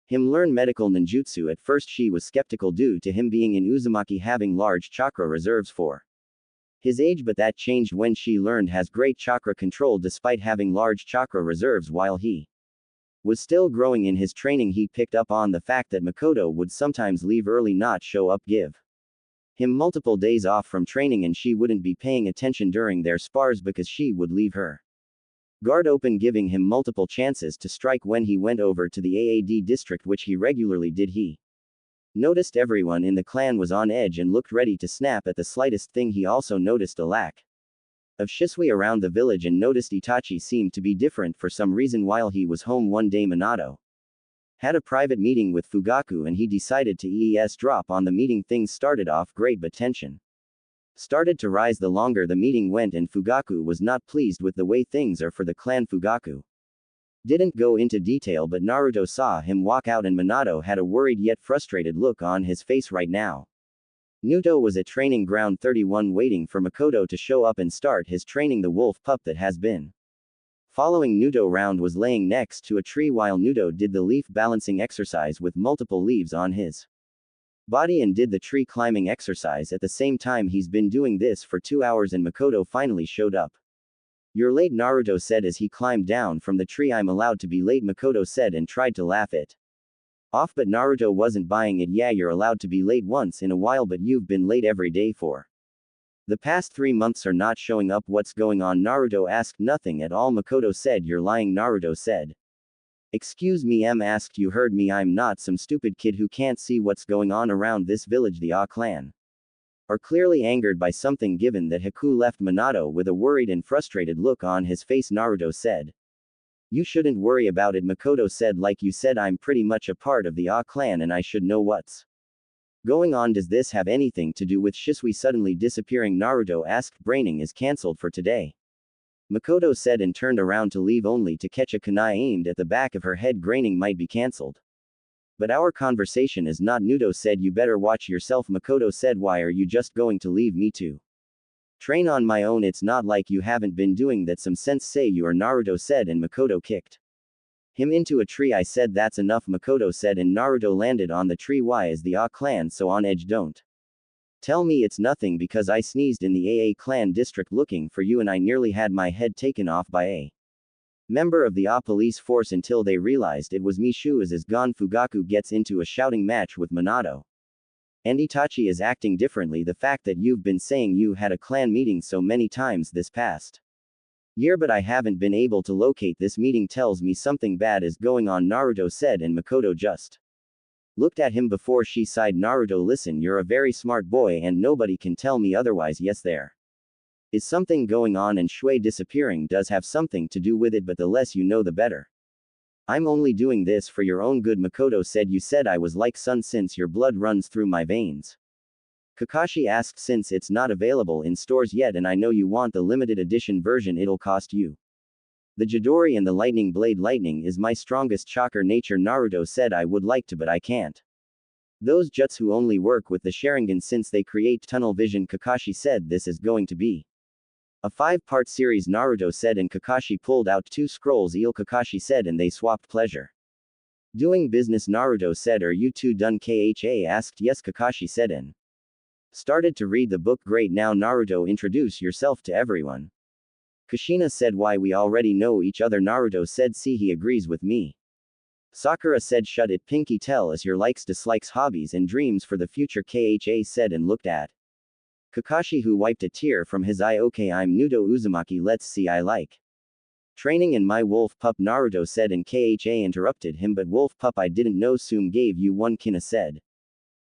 him learn medical ninjutsu. At first she was skeptical due to him being in Uzumaki having large chakra reserves for his age, but that changed when she learned has great chakra control despite having large chakra reserves. While he was still growing in his training, he picked up on the fact that Makoto would sometimes leave early, not show up, give him multiple days off from training, and she wouldn't be paying attention during their spars because she would leave her Guard open, giving him multiple chances to strike when he went over to the AAD district, which he regularly did. He noticed everyone in the clan was on edge and looked ready to snap at the slightest thing. He also noticed a lack of shisui around the village and noticed Itachi seemed to be different for some reason. While he was home one day, Minato had a private meeting with Fugaku and he decided to eavesdrop on the meeting. Things started off great, but tension started to rise the longer the meeting went, and Fugaku was not pleased with the way things are for the clan. Fugaku didn't go into detail, but Naruto saw him walk out and Minato had a worried yet frustrated look on his face right now. Naruto was at training ground 31 waiting for Makoto to show up and start his training. The wolf pup that has been following Naruto around was laying next to a tree while Naruto did the leaf balancing exercise with multiple leaves on his body and did the tree climbing exercise at the same time. He's been doing this for 2 hours and Makoto finally showed up. "You're late," Naruto said as he climbed down from the tree. "I'm allowed to be late," Makoto said and tried to laugh it off, but Naruto wasn't buying it. "Yeah, you're allowed to be late once in a while, but you've been late every day for the past 3 months. Are not showing up. What's going on?" Naruto asked. "Nothing at all," Makoto said. "You're lying," Naruto said. "Excuse me," asked. "You heard me. I'm not some stupid kid who can't see what's going on around this village." The clan are clearly angered by something given that Haku left Minato with a worried and frustrated look on his face. Naruto said, "You shouldn't worry about it," Makoto said. "Like you said, I'm pretty much a part of the clan and I should know what's going on." "Does this have anything to do with Shisui suddenly disappearing?" Naruto asked. "Braining is cancelled for today," Makoto said and turned around to leave only to catch a kunai aimed at the back of her head. "Graining might be cancelled, but our conversation is not," Naruto said. "You better watch yourself," Makoto said. "Why are you just going to leave me to train on my own? It's not like you haven't been doing that. Some sense say you are," Naruto said, and Makoto kicked him into a tree. "I said that's enough," Makoto said, and Naruto landed on the tree. "Why is the clan so on edge? Don't tell me it's nothing because I sneezed in the AA clan district looking for you and I nearly had my head taken off by a member of the police force until they realized it was me." Shu is gone. Fugaku gets into a shouting match with Minato and Itachi is acting differently. "The fact that you've been saying you had a clan meeting so many times this past year but I haven't been able to locate this meeting tells me something bad is going on," Naruto said, and Makoto just looked at him before she sighed. Naruto, "Listen, you're a very smart boy and nobody can tell me otherwise. Yes, there is something going on and Shui disappearing does have something to do with it, but the less you know the better. I'm only doing this for your own good," Makoto said. "You said I was like sun since your blood runs through my veins." Kakashi asked. "Since it's not available in stores yet and I know you want the limited edition version, it'll cost you the Jidori and the lightning blade. Lightning is my strongest chakra nature," Naruto said. "I would like to but I can't. Those jutsu only work with the Sharingan since they create tunnel vision," Kakashi said. "This is going to be a 5-part series," Naruto said, and Kakashi pulled out 2 scrolls. Kakashi said, and they swapped pleasure doing business. Naruto said, "Are you two done?" Kha asked. "Yes," Kakashi said and started to read the book. "Great, now Naruto, introduce yourself to everyone." Kushina said. "Why, we already know each other," Naruto said. "See, he agrees with me." Sakura said. "Shut it, Pinky, tell us your likes, dislikes, hobbies and dreams for the future," Kha said and looked at Kakashi, who wiped a tear from his eye. "Okay, I'm Naruto Uzumaki. Let's see, I like training and my wolf pup," Naruto said, and Kha interrupted him. "But wolf pup, I didn't know Sum gave you one," Kina said.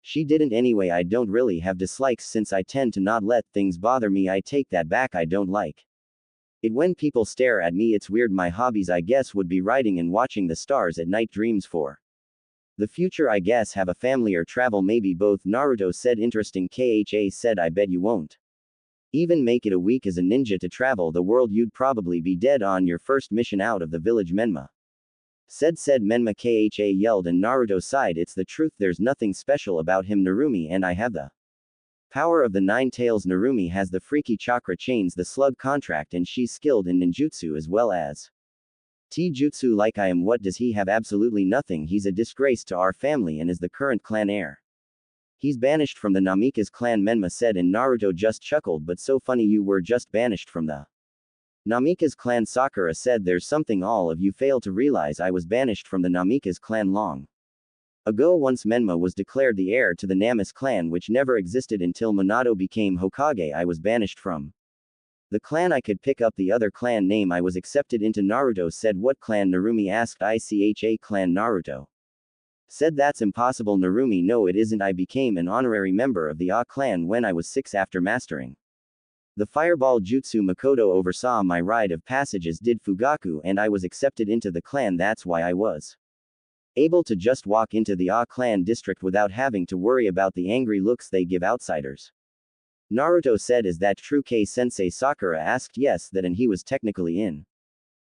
"She didn't anyway. I don't really have dislikes since I tend to not let things bother me. I take that back. I don't like it when people stare at me. It's weird. My hobbies, I guess, would be writing and watching the stars at night. Dreams for the future, I guess, have a family or travel, maybe both," Naruto said. "Interesting," Kha said. "I bet you won't even make it a week as a ninja to travel the world. You'd probably be dead on your first mission out of the village." Menma said Menma, Kha yelled, and Naruto sighed. "It's the truth. There's nothing special about him, Narumi, and I have the power of the 9 tails. Narumi has the freaky chakra chains, the slug contract, and she's skilled in ninjutsu as well as T-jutsu like I am. What does he have? Absolutely nothing. He's a disgrace to our family and is the current clan heir. He's banished from the Namikaze clan," Menma said, and Naruto just chuckled. "But so funny, you were just banished from the Namikaze clan." Sakura said. "There's something all of you fail to realize. I was banished from the Namikaze clan long ago. Once Menma was declared the heir to the Namas clan, which never existed until Minato became Hokage. I was banished from The clan I could pick up the other clan name I was accepted into Naruto said what clan Narumi asked ICHA clan Naruto. Said that's impossible Narumi no it isn't I became an honorary member of the A clan when I was 6 after mastering the fireball jutsu Makoto oversaw my rite of passages did Fugaku and I was accepted into the clan that's why I was able to just walk into the A clan district without having to worry about the angry looks they give outsiders. Naruto said is that true K-sensei Sakura asked yes that and he was technically in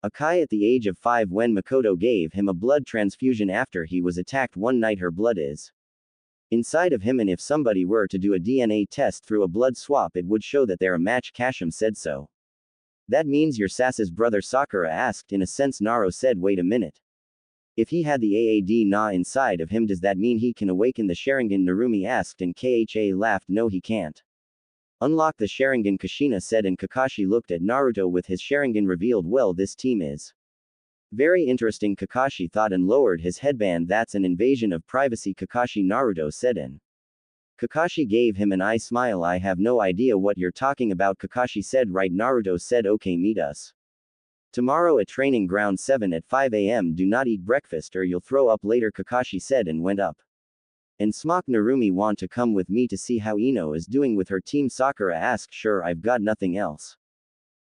Akai at the age of 5 when Makoto gave him a blood transfusion after he was attacked one night her blood is inside of him and if somebody were to do a DNA test through a blood swap it would show that they're a match Kashim said so. That means you're Sasuke's brother Sakura asked in a sense Naro said wait a minute. If he had the AAD Na inside of him does that mean he can awaken the Sharingan Narumi asked and KHA laughed no he can't. Unlock the Sharingan Kushina said and Kakashi looked at Naruto with his Sharingan revealed well this team is very interesting Kakashi thought and lowered his headband that's an invasion of privacy Kakashi Naruto said and Kakashi gave him an eye smile I have no idea what you're talking about Kakashi said right Naruto said okay meet us tomorrow at training ground 7 at 5 a.m. do not eat breakfast or you'll throw up later Kakashi said and went up. And Smock Narumi want to come with me to see how Ino is doing with her team Sakura asked sure I've got nothing else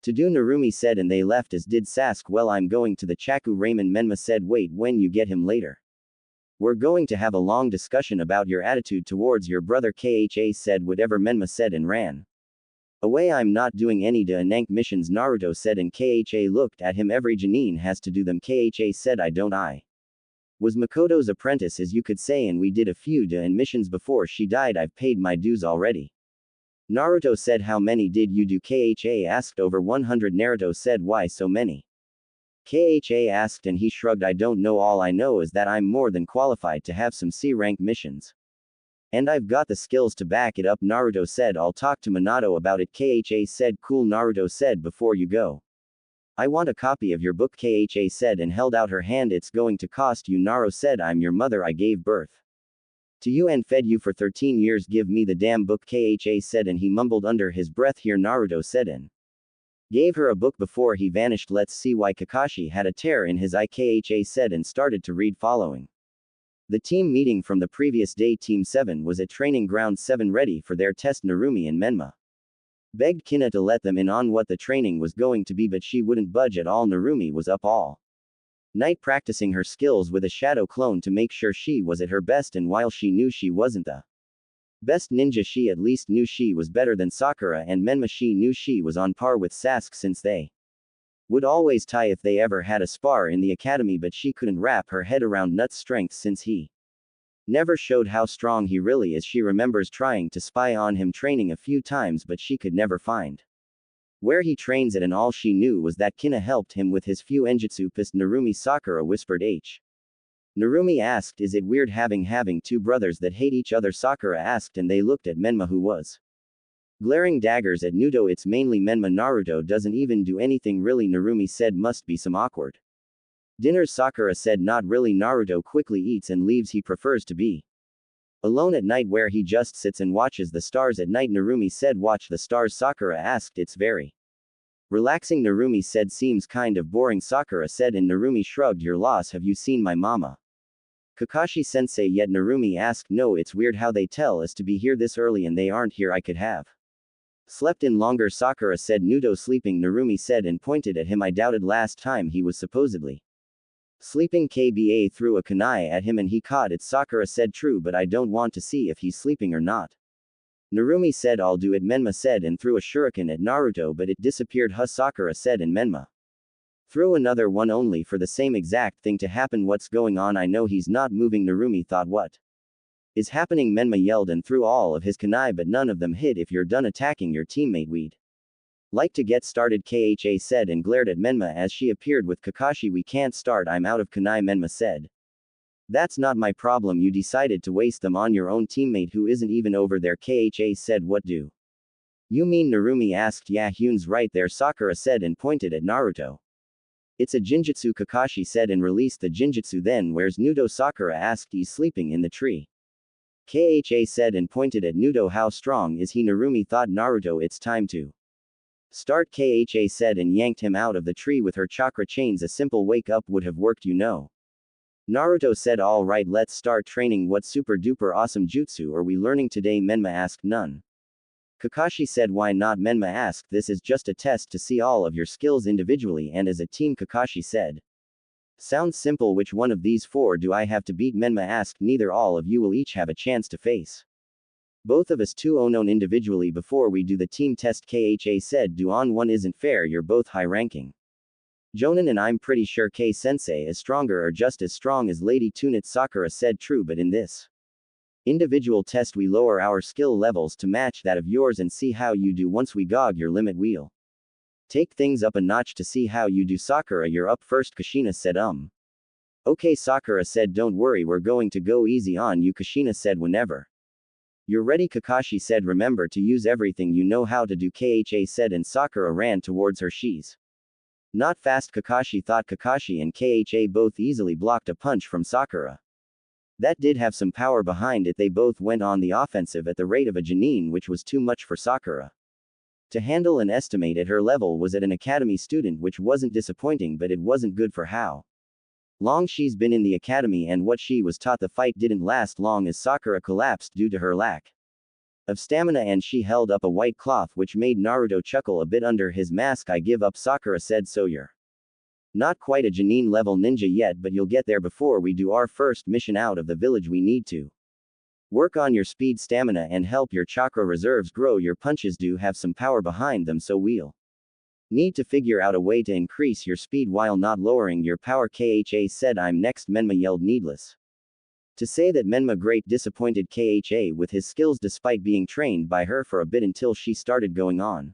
to do Narumi said and they left as did Sasuke well I'm going to the Chaku Ramen Menma said wait when you get him later. We're going to have a long discussion about your attitude towards your brother Kha said whatever Menma said and ran away I'm not doing any de Anank missions Naruto said and Kha looked at him every Janine has to do them Kha said I don't I was Makoto's apprentice as you could say and we did a few de and missions before she died I've paid my dues already. Naruto said how many did you do Kha asked over 100 Naruto said why so many? Kha asked and he shrugged I don't know all I know is that I'm more than qualified to have some C-rank missions. And I've got the skills to back it up Naruto said I'll talk to Minato about it Kha said cool Naruto said before you go. I want a copy of your book Kha said and held out her hand it's going to cost you Naruto said I'm your mother I gave birth to you and fed you for 13 years give me the damn book Kha said and he mumbled under his breath here Naruto said and gave her a book before he vanished let's see why Kakashi had a tear in his eye Kha said and started to read following. The team meeting from the previous day Team 7 was at training ground 7 ready for their test Narumi and Menma begged Kina to let them in on what the training was going to be but she wouldn't budge at all Narumi was up all night practicing her skills with a shadow clone to make sure she was at her best and while she knew she wasn't the best ninja she at least knew she was better than Sakura and Menma she knew she was on par with Sasuke since they would always tie if they ever had a spar in the academy but she couldn't wrap her head around Nut's strength since he never showed how strong he really is she remembers trying to spy on him training a few times but she could never find where he trains at and all she knew was that Kina helped him with his few enjutsu pissed Narumi Sakura whispered Narumi asked is it weird having two brothers that hate each other Sakura asked and they looked at Menma who was glaring daggers at Naruto it's mainly Menma Naruto doesn't even do anything really Narumi said must be some awkward dinners Sakura said not really Naruto quickly eats and leaves he prefers to be alone at night where he just sits and watches the stars at night Narumi said watch the stars Sakura asked it's very relaxing Narumi said seems kind of boring Sakura said and Narumi shrugged your loss have you seen my mama Kakashi sensei yet Narumi asked no it's weird how they tell us to be here this early and they aren't here I could have slept in longer Sakura said Naruto sleeping Narumi said and pointed at him I doubted last time he was supposedly sleeping Kba threw a kunai at him and he caught it Sakura said true but I don't want to see if he's sleeping or not. Narumi said I'll do it Menma said and threw a shuriken at Naruto but it disappeared Sakura said and Menma threw another one only for the same exact thing to happen what's going on I know he's not moving Narumi thought what is happening Menma yelled and threw all of his kunai but none of them hit if you're done attacking your teammate we'd like to get started Kha said and glared at Menma as she appeared with Kakashi we can't start I'm out of kunai Menma said. That's not my problem you decided to waste them on your own teammate who isn't even over there Kha said what do you mean Narumi asked yeah Hyun's right there Sakura said and pointed at Naruto. It's a jinjutsu Kakashi said and released the jinjutsu then where's Naruto Sakura asked he's sleeping in the tree. Kha said and pointed at Naruto how strong is he Narumi thought Naruto it's time to Start, Kha said and yanked him out of the tree with her chakra chains. A simple wake up would have worked, you know. Naruto said, alright, let's start training. What super duper awesome jutsu are we learning today? Menma asked. None. Kakashi said, why not? Menma asked, this is just a test to see all of your skills individually and as a team. Kakashi said. Sounds simple. Which one of these four do I have to beat? Menma asked. Neither, all of you will each have a chance to face both of us two unknown individually before we do the team test. Kha said, do-on, one isn't fair, you're both high ranking. Jonin and I'm pretty sure K-sensei is stronger or just as strong as Lady Tunit. Sakura said, true, but in this individual test we lower our skill levels to match that of yours and see how you do once we gog your limit. We'll take things up a notch to see how you do. Sakura, you're up first. Kushina said. Okay, Sakura said, don't worry, we're going to go easy on you. Kushina said, whenever you're ready. Kakashi said, remember to use everything you know how to do. Kha said, and Sakura ran towards her. She's not fast, Kakashi thought. Kakashi and Kha both easily blocked a punch from Sakura. That did have some power behind it. They both went on the offensive at the rate of a Janine, which was too much for Sakura to handle and estimate. At her level was at an academy student, which wasn't disappointing, but it wasn't good for how long she's been in the academy and what she was taught. The fight didn't last long as Sakura collapsed due to her lack of stamina and she held up a white cloth, which made Naruto chuckle a bit under his mask. I give up, Sakura said. So you're not quite a Janine level ninja yet, but you'll get there before we do our first mission out of the village. We need to work on your speed, stamina, and help your chakra reserves grow. Your punches do have some power behind them, so we'll need to figure out a way to increase your speed while not lowering your power. Kha said. I'm next, Menma yelled. Needless to say that Menma great disappointed Kha with his skills despite being trained by her for a bit until she started going on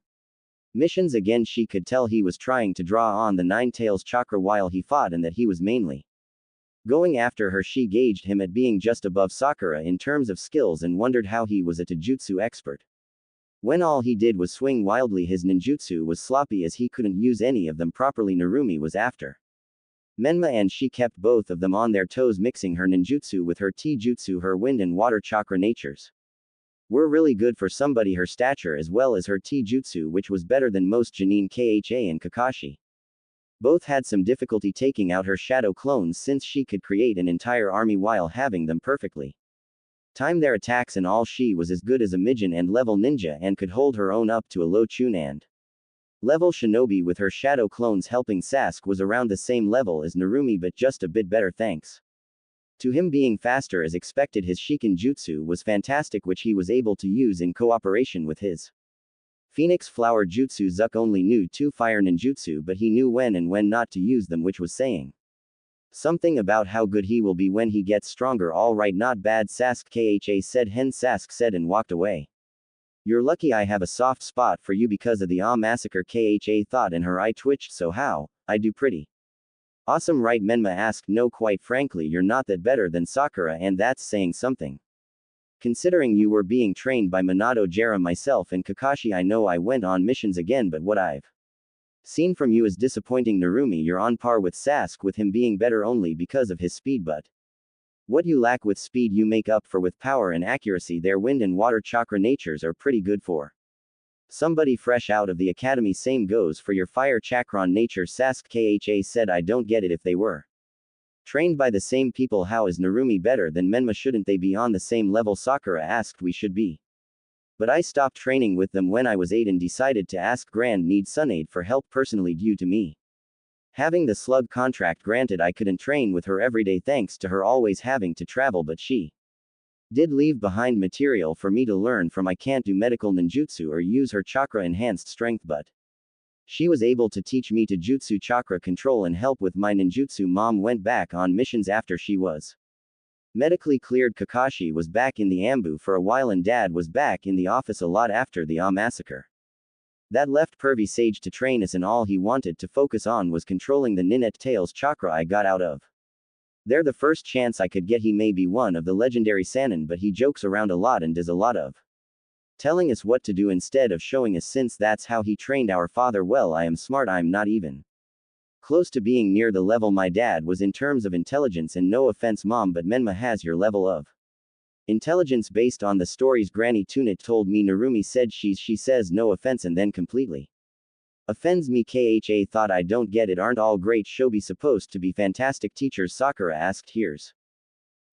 missions again. She could tell he was trying to draw on the Nine Tails chakra while he fought and that he was mainly going after her. She gauged him at being just above Sakura in terms of skills and wondered how he was a taijutsu expert when all he did was swing wildly. His ninjutsu was sloppy as he couldn't use any of them properly. Narumi was after Menma and she kept both of them on their toes, mixing her ninjutsu with her taijutsu. Her wind and water chakra natures were really good for somebody her stature, as well as her taijutsu, which was better than most. Janine, Kha and Kakashi both had some difficulty taking out her shadow clones since she could create an entire army while having them perfectly time their attacks, and all she was as good as a Mijin and level ninja and could hold her own up to a low Chunan level shinobi with her shadow clones helping. Sasuke was around the same level as Narumi but just a bit better thanks to him being faster as expected. His Shiken Jutsu was fantastic, which he was able to use in cooperation with his Phoenix Flower Jutsu. Zuck only knew two fire ninjutsu, but he knew when and when not to use them, which was saying something about how good he will be when he gets stronger. Alright, not bad, Sasuke, Kha said. Sasuke said and walked away. You're lucky I have a soft spot for you because of the massacre, Kha thought, and her eye twitched. So how? I do pretty awesome, right? Menma asked. No, quite frankly, you're not that better than Sakura, and that's saying something. Considering you were being trained by Minato, Jiraiya, myself, and Kakashi. I know I went on missions again, but what I've seen from you is disappointing. Narumi, you're on par with Sasuke, with him being better only because of his speed, but what you lack with speed you make up for with power and accuracy. Their wind and water chakra natures are pretty good for somebody fresh out of the academy. Same goes for your fire chakron nature, Sasuke. Kha said. I don't get it. If they were trained by the same people, how is Narumi better than Menma? Shouldn't they be on the same level? Sakura asked. We should be. But I stopped training with them when I was 8 and decided to ask Grand Need Sunaid for help personally. Due to me having the slug contract granted, I couldn't train with her every day thanks to her always having to travel, but she did leave behind material for me to learn from. I can't do medical ninjutsu or use her chakra enhanced strength, but she was able to teach me to jutsu chakra control and help with my ninjutsu. Mom went back on missions after she was medically cleared. Kakashi was back in the Ambu for a while and Dad was back in the office a lot after the massacre. That left Pervy Sage to train us, and all he wanted to focus on was controlling the Ninette Tails chakra I got out of there the first chance I could get. He may be one of the legendary Sannin, but he jokes around a lot and does a lot of telling us what to do instead of showing us, since that's how he trained our father. Well, I am smart. I'm not even close to being near the level my dad was in terms of intelligence, and no offense, Mom, but Menma has your level of intelligence based on the stories Granny Tunit told me. Narumi said she says no offense and then completely Offends me. Kha thought I don't get it. Aren't all great shobi supposed to be fantastic teachers? Sakura asked. Here's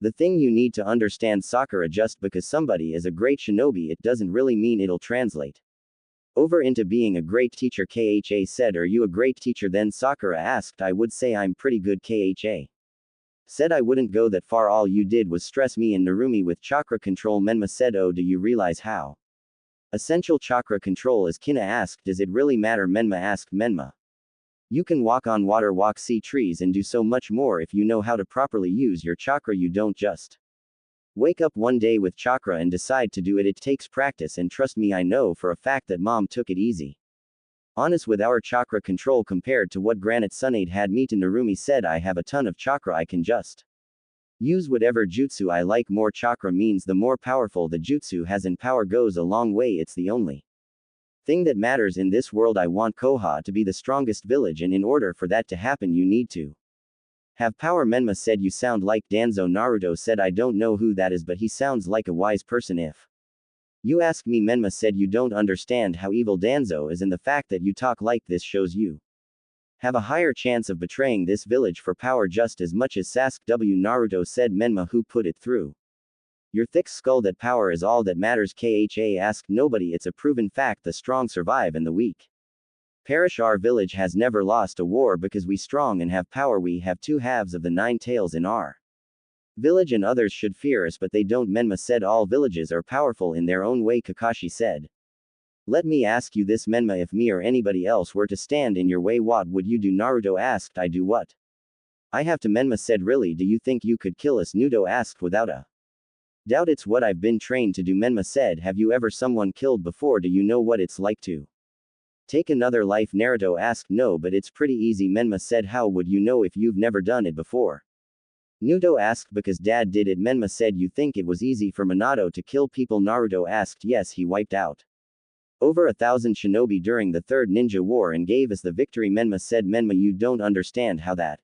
the thing you need to understand, Sakura. Just because somebody is a great shinobi, it doesn't really mean it'll translate over into being a great teacher. Kha said. Are you a great teacher then? Sakura asked. I would say I'm pretty good. Kha said. I wouldn't go that far. All you did was stress me and Narumi with chakra control. Menma said. Oh, do you realize how essential chakra control is? Kina asked. Does it really matter? Menma asked. Menma, you can walk on water, walk, see trees, and do so much more if you know how to properly use your chakra. You don't just wake up one day with chakra and decide to do it. It takes practice, and trust me, I know for a fact that mom took it easy honest with our chakra control compared to what Granite Sunade had me to. Narumi said. I have a ton of chakra. I can just use whatever jutsu I like. More chakra means the more powerful the jutsu has, and power goes a long way. It's the only thing that matters in this world. I want Koha to be the strongest village, and in order for that to happen you need to have power. Menma said. You sound like Danzo. Naruto said. I don't know who that is, but he sounds like a wise person if you ask me. Menma said. You don't understand how evil Danzo is, and the fact that you talk like this shows you have a higher chance of betraying this village for power just as much as Sasuke. Naruto said. Menma, who put it through your thick skull that power is all that matters? Kha asked. Nobody. It's a proven fact. The strong survive and the weak perish. Our village has never lost a war because we strong and have power. We have 2 halves of the 9 tails in our village, and others should fear us, but they don't. Menma said. All villages are powerful in their own way. Kakashi said. Let me ask you this, Menma, if me or anybody else were to stand in your way, what would you do? Naruto asked. I do what I have to. Menma said. Really, do you think you could kill us? Naruto asked. Without a doubt. It's what I've been trained to do. Menma said. Have you ever someone killed before? Do you know what it's like to take another life? Naruto asked. No, but it's pretty easy. Menma said. How would you know if you've never done it before? Naruto asked. Because Dad did it. Menma said. You think it was easy for Minato to kill people? Naruto asked. Yes, he wiped out over 1,000 shinobi during the Third Ninja War and gave us the victory. Menma said. Menma, you don't understand how that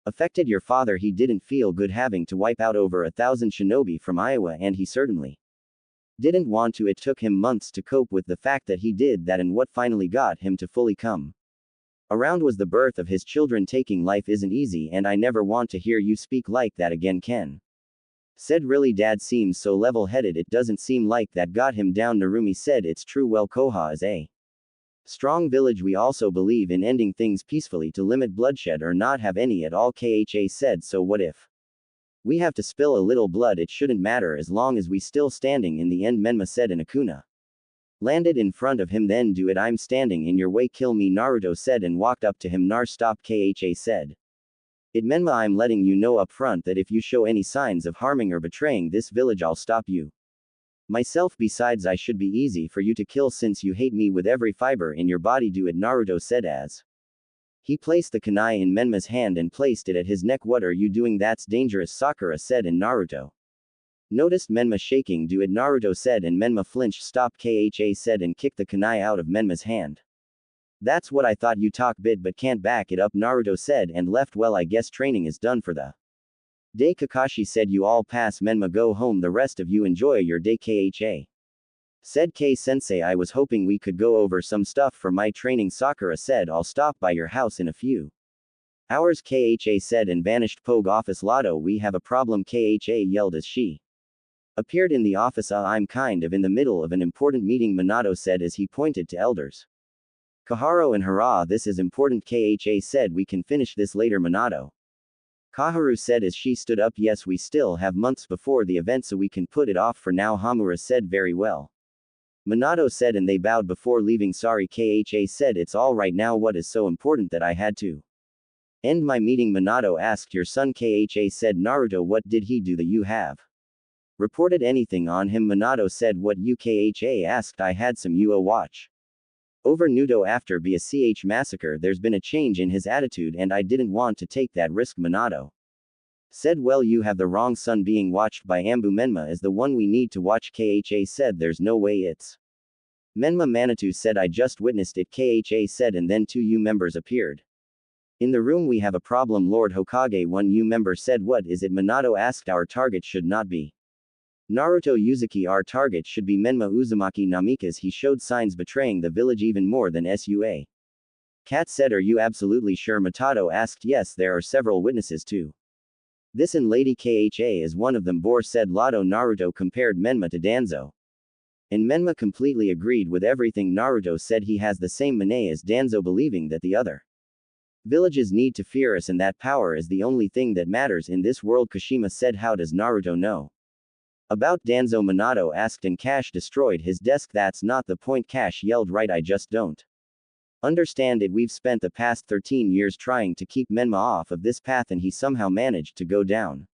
affected your father. He didn't feel good having to wipe out over 1,000 shinobi from Iowa, and he certainly didn't want to. It took him months to cope with the fact that he did that, and what finally got him to fully come around was the birth of his children. Taking life isn't easy, and I never want to hear you speak like that again. Ken said. Really, Dad seems so level-headed. It doesn't seem like that got him down. Narumi said. It's true. Well, Koha is a strong village. We also believe in ending things peacefully to limit bloodshed or not have any at all. Kha said. So what if we have to spill a little blood? It shouldn't matter as long as we still standing in the end. Menma said. And Akuna landed in front of him. Then do it. I'm standing in your way. Kill me, Naruto said, and walked up to him. Nar, stop. Kha said. It. Menma, I'm letting you know up front that if you show any signs of harming or betraying this village, I'll stop you myself. Besides, I should be easy for you to kill since you hate me with every fiber in your body. Do it, Naruto said as he placed the kunai in Menma's hand and placed it at his neck. What are you doing? That's dangerous, Sakura said, and Naruto noticed Menma shaking. Do it, Naruto said, and Menma flinched. Stop, Kha said, and kicked the kunai out of Menma's hand. That's what I thought. You talk bit but can't back it up, Naruto said, and left. Well, I guess training is done for the day. Kakashi said. You all pass. Menma, go home. The rest of you enjoy your day. Kha said. K-sensei, I was hoping we could go over some stuff for my training. Sakura said. I'll stop by your house in a few hours, Kha said, and vanished. Pogue office. Lotto, we have a problem, Kha yelled as she appeared in the office. I'm kind of in the middle of an important meeting, Minato said as he pointed to elders Kaharu and Hara. This is important, Kha said. We can finish this later, Minato Kaharu said as she stood up. Yes, we still have months before the event, so we can put it off for now, Hamura said. Very well, Minato said, and they bowed before leaving. Sorry, Kha said. It's all right now. What is so important that I had to end my meeting? Minato asked. Your son, Kha said. Naruto, what did he do that you have reported anything on him? Minato said. What you? Kha asked. I had some UO watch over Naruto after BSCH massacre. There's been a change in his attitude and I didn't want to take that risk, Minato said. Well, you have the wrong son. Being watched by Ambu. Menma is the one we need to watch, Kha said. There's no way it's Menma. Manitou said. I just witnessed it, Kha said, and then 2 U members appeared in the room. We have a problem, Lord Hokage. 1 U member said. What is it? Minato asked. Our target should not be Naruto Uzaki. Our target should be Menma Uzumaki Namikaze. He showed signs betraying the village even more than Sua Kat said, are you absolutely sure? Makoto asked. Yes, there are several witnesses too. This and Lady Kha is one of them. Bor said. Lotto Naruto compared Menma to Danzo. And Menma completely agreed with everything Naruto said. He has the same Mane as Danzo, believing that the other villages need to fear us and that power is the only thing that matters in this world. Kashima said. How does Naruto know about Danzo? Minato asked, and Cash destroyed his desk. That's not the point, Cash yelled. Right, I just don't understand it. We've spent the past 13 years trying to keep Menma off of this path and he somehow managed to go down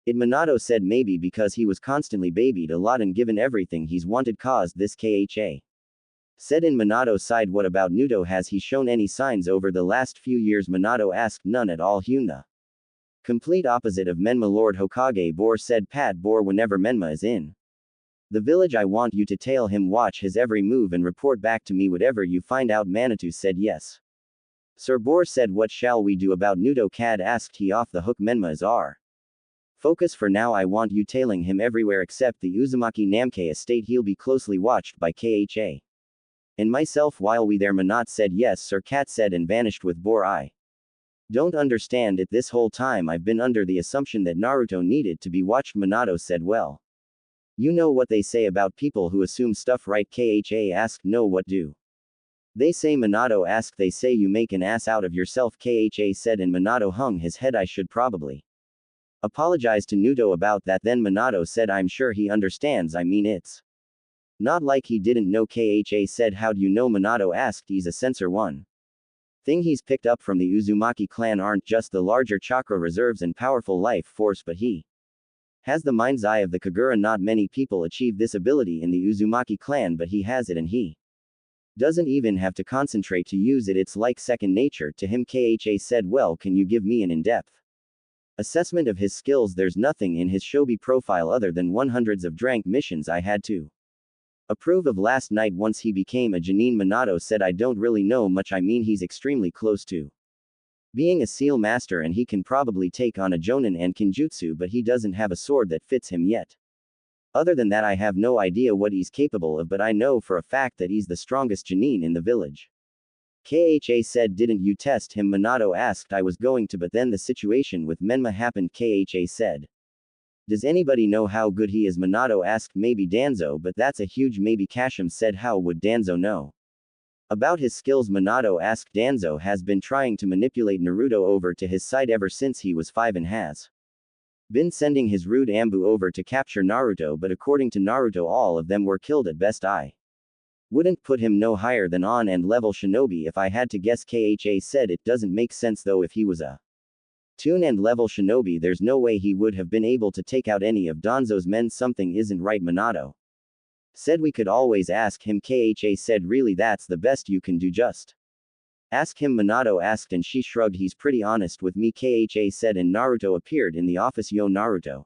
it. Minato said. Maybe because he was constantly babied a lot and given everything he's wanted caused this. Kha said. In Minato's side, what about Naruto? Has he shown any signs over the last few years? Minato asked. None at all. Hyuna. Complete opposite of Menma. Lord Hokage Bor said. Pat Bor, whenever Menma is in the village I want you to tail him, watch his every move and report back to me whatever you find out. Manitou said. Yes, Sir. Bor said. What shall we do about Naruto? Cad asked. He off the hook. Menma is our focus for now. I want you tailing him everywhere except the Uzumaki Namke estate. He'll be closely watched by Kha and myself while we there. Manat said. Yes, Sir. Cat said and vanished with Bor. I don't understand it. This whole time I've been under the assumption that Naruto needed to be watched. Minato said. Well, you know what they say about people who assume stuff, right? Kha asked. No, what do they say? Minato asked. They say you make an ass out of yourself, Kha said, and Minato hung his head. I should probably apologize to Naruto about that. Then Minato said. I'm sure he understands. I mean, it's not like he didn't know. Kha said. How do you know? Minato asked. He's a sensor. One thing he's picked up from the Uzumaki clan aren't just the larger chakra reserves and powerful life force, but he has the mind's eye of the Kagura. Not many people achieve this ability in the Uzumaki clan, but he has it and he doesn't even have to concentrate to use it. It's like second nature to him. Kha said. Well, can you give me an in-depth assessment of his skills? There's nothing in his Shobi profile other than 100s of drank missions I had to approve of last night once he became a Jonin. Minato said. I don't really know much. I mean, he's extremely close to being a seal master and he can probably take on a Jonin and Kinjutsu, but he doesn't have a sword that fits him yet. Other than that, I have no idea what he's capable of, but I know for a fact that he's the strongest Jonin in the village. Kha said. Didn't you test him? Minato asked. I was going to, but then the situation with Menma happened. Kha said. Does anybody know how good he is? Minato asked. Maybe Danzo, but that's a huge maybe. Kashim said. How would Danzo know about his skills? Minato asked. Danzo has been trying to manipulate Naruto over to his side ever since he was 5 and has been sending his rude Ambu over to capture Naruto, but according to Naruto all of them were killed at best. I wouldn't put him no higher than on and level shinobi if I had to guess. Kha said. It doesn't make sense though. If he was a tune and level shinobi, there's no way he would have been able to take out any of Danzo's men. Something isn't right. Minato said. We could always ask him. Kha said. Really, that's the best you can do? Just ask him. Minato asked, and she shrugged. He's pretty honest with me. Kha said. And Naruto appeared in the office. Yo, Naruto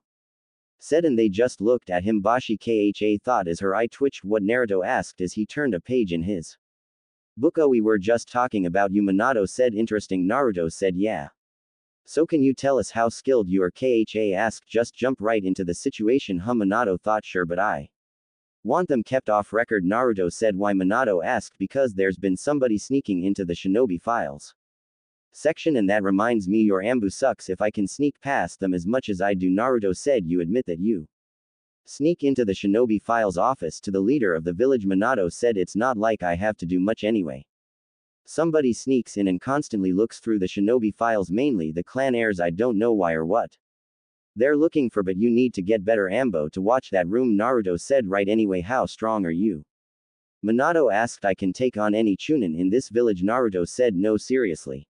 said, and they just looked at him. Bashi. Kha thought as her eye twitched. What? Naruto asked as he turned a page in his book. Oh, we were just talking about you, Minato said. Interesting. Naruto said. Yeah. So can you tell us how skilled you are? Kha asked. Just jump right into the situation. Minato thought. Sure, but I want them kept off record. Naruto said. Why? Minato asked. Because there's been somebody sneaking into the shinobi files section, and that reminds me, your Ambu sucks if I can sneak past them as much as I do. Naruto said. You admit that you sneak into the shinobi files office to the leader of the village? Minato said. It's not like I have to do much anyway. Somebody sneaks in and constantly looks through the shinobi files, mainly the clan heirs. I don't know why or what they're looking for, but you need to get better ambo to watch that room. Naruto said. Right. Anyway, how strong are you? Minato asked. I can take on any chunin in this village. Naruto said. No, seriously.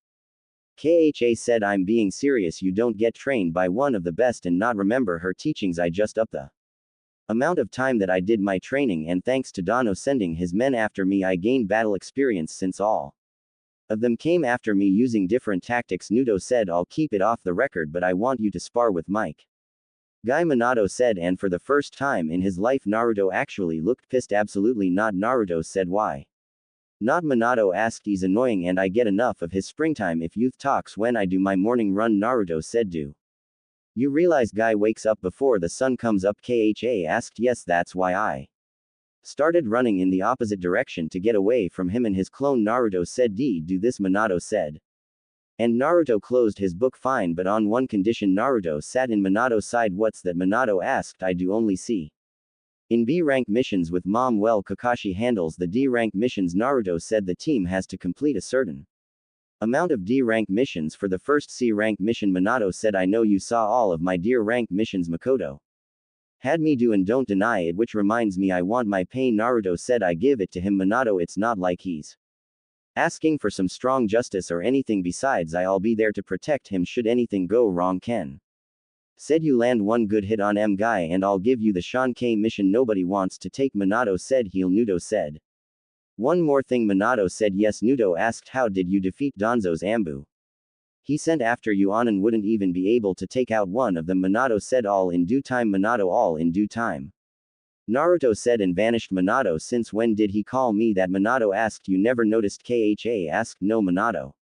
Kha said. I'm being serious. You don't get trained by one of the best and not remember her teachings. I just upped the amount of time that I did my training, and thanks to Dano sending his men after me, I gained battle experience since all of them came after me using different tactics. Naruto said. I'll keep it off the record, but I want you to spar with Mike Guy. Minato said, and for the first time in his life Naruto actually looked pissed. Absolutely not. Naruto said. Why not? Minato asked. He's annoying and I get enough of his springtime if youth talks when I do my morning run. Naruto said. Do you realize Guy wakes up before the sun comes up? Kha asked. Yes, that's why I started running in the opposite direction to get away from him and his clone. Naruto said, do this. Minato said. And Naruto closed his book. Fine, but on one condition. Naruto sat in Minato's side. What's that? Minato asked. I do only see in B rank missions with Mom. Well, Kakashi handles the D rank missions. Naruto said the team has to complete a certain amount of D rank missions for the first C rank mission. Minato said, I know you saw all of my D rank missions Makoto had me do, and don't deny it, which reminds me I want my pain. Naruto said, I give it to him. Minato, it's not like he's asking for some strong justice or anything. Besides, I'll be there to protect him should anything go wrong. Ken said, you land one good hit on M guy and I'll give you the Sean K mission nobody wants to take. Minato said, heal. Nudo said, one more thing. Minato said, yes. Nudo asked, how did you defeat Danzo's Ambu? He sent after you on and wouldn't even be able to take out one of them. Minato said, all in due time. Minato, all in due time. Naruto said, and vanished. Minato, since when did he call me that? Minato asked, you never noticed? Kha asked, no. Minato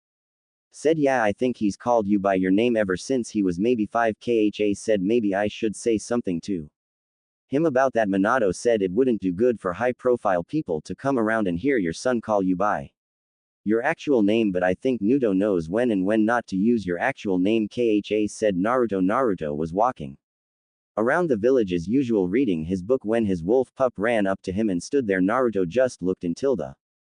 said, yeah, I think he's called you by your name ever since he was maybe 5. Kha said, maybe I should say something to him about that. Minato said, it wouldn't do good for high profile people to come around and hear your son call you by your actual name, but I think Nudo knows when and when not to use your actual name. Kha said. Naruto was walking around the village as usual, reading his book when his wolf pup ran up to him and stood there. Naruto just looked until the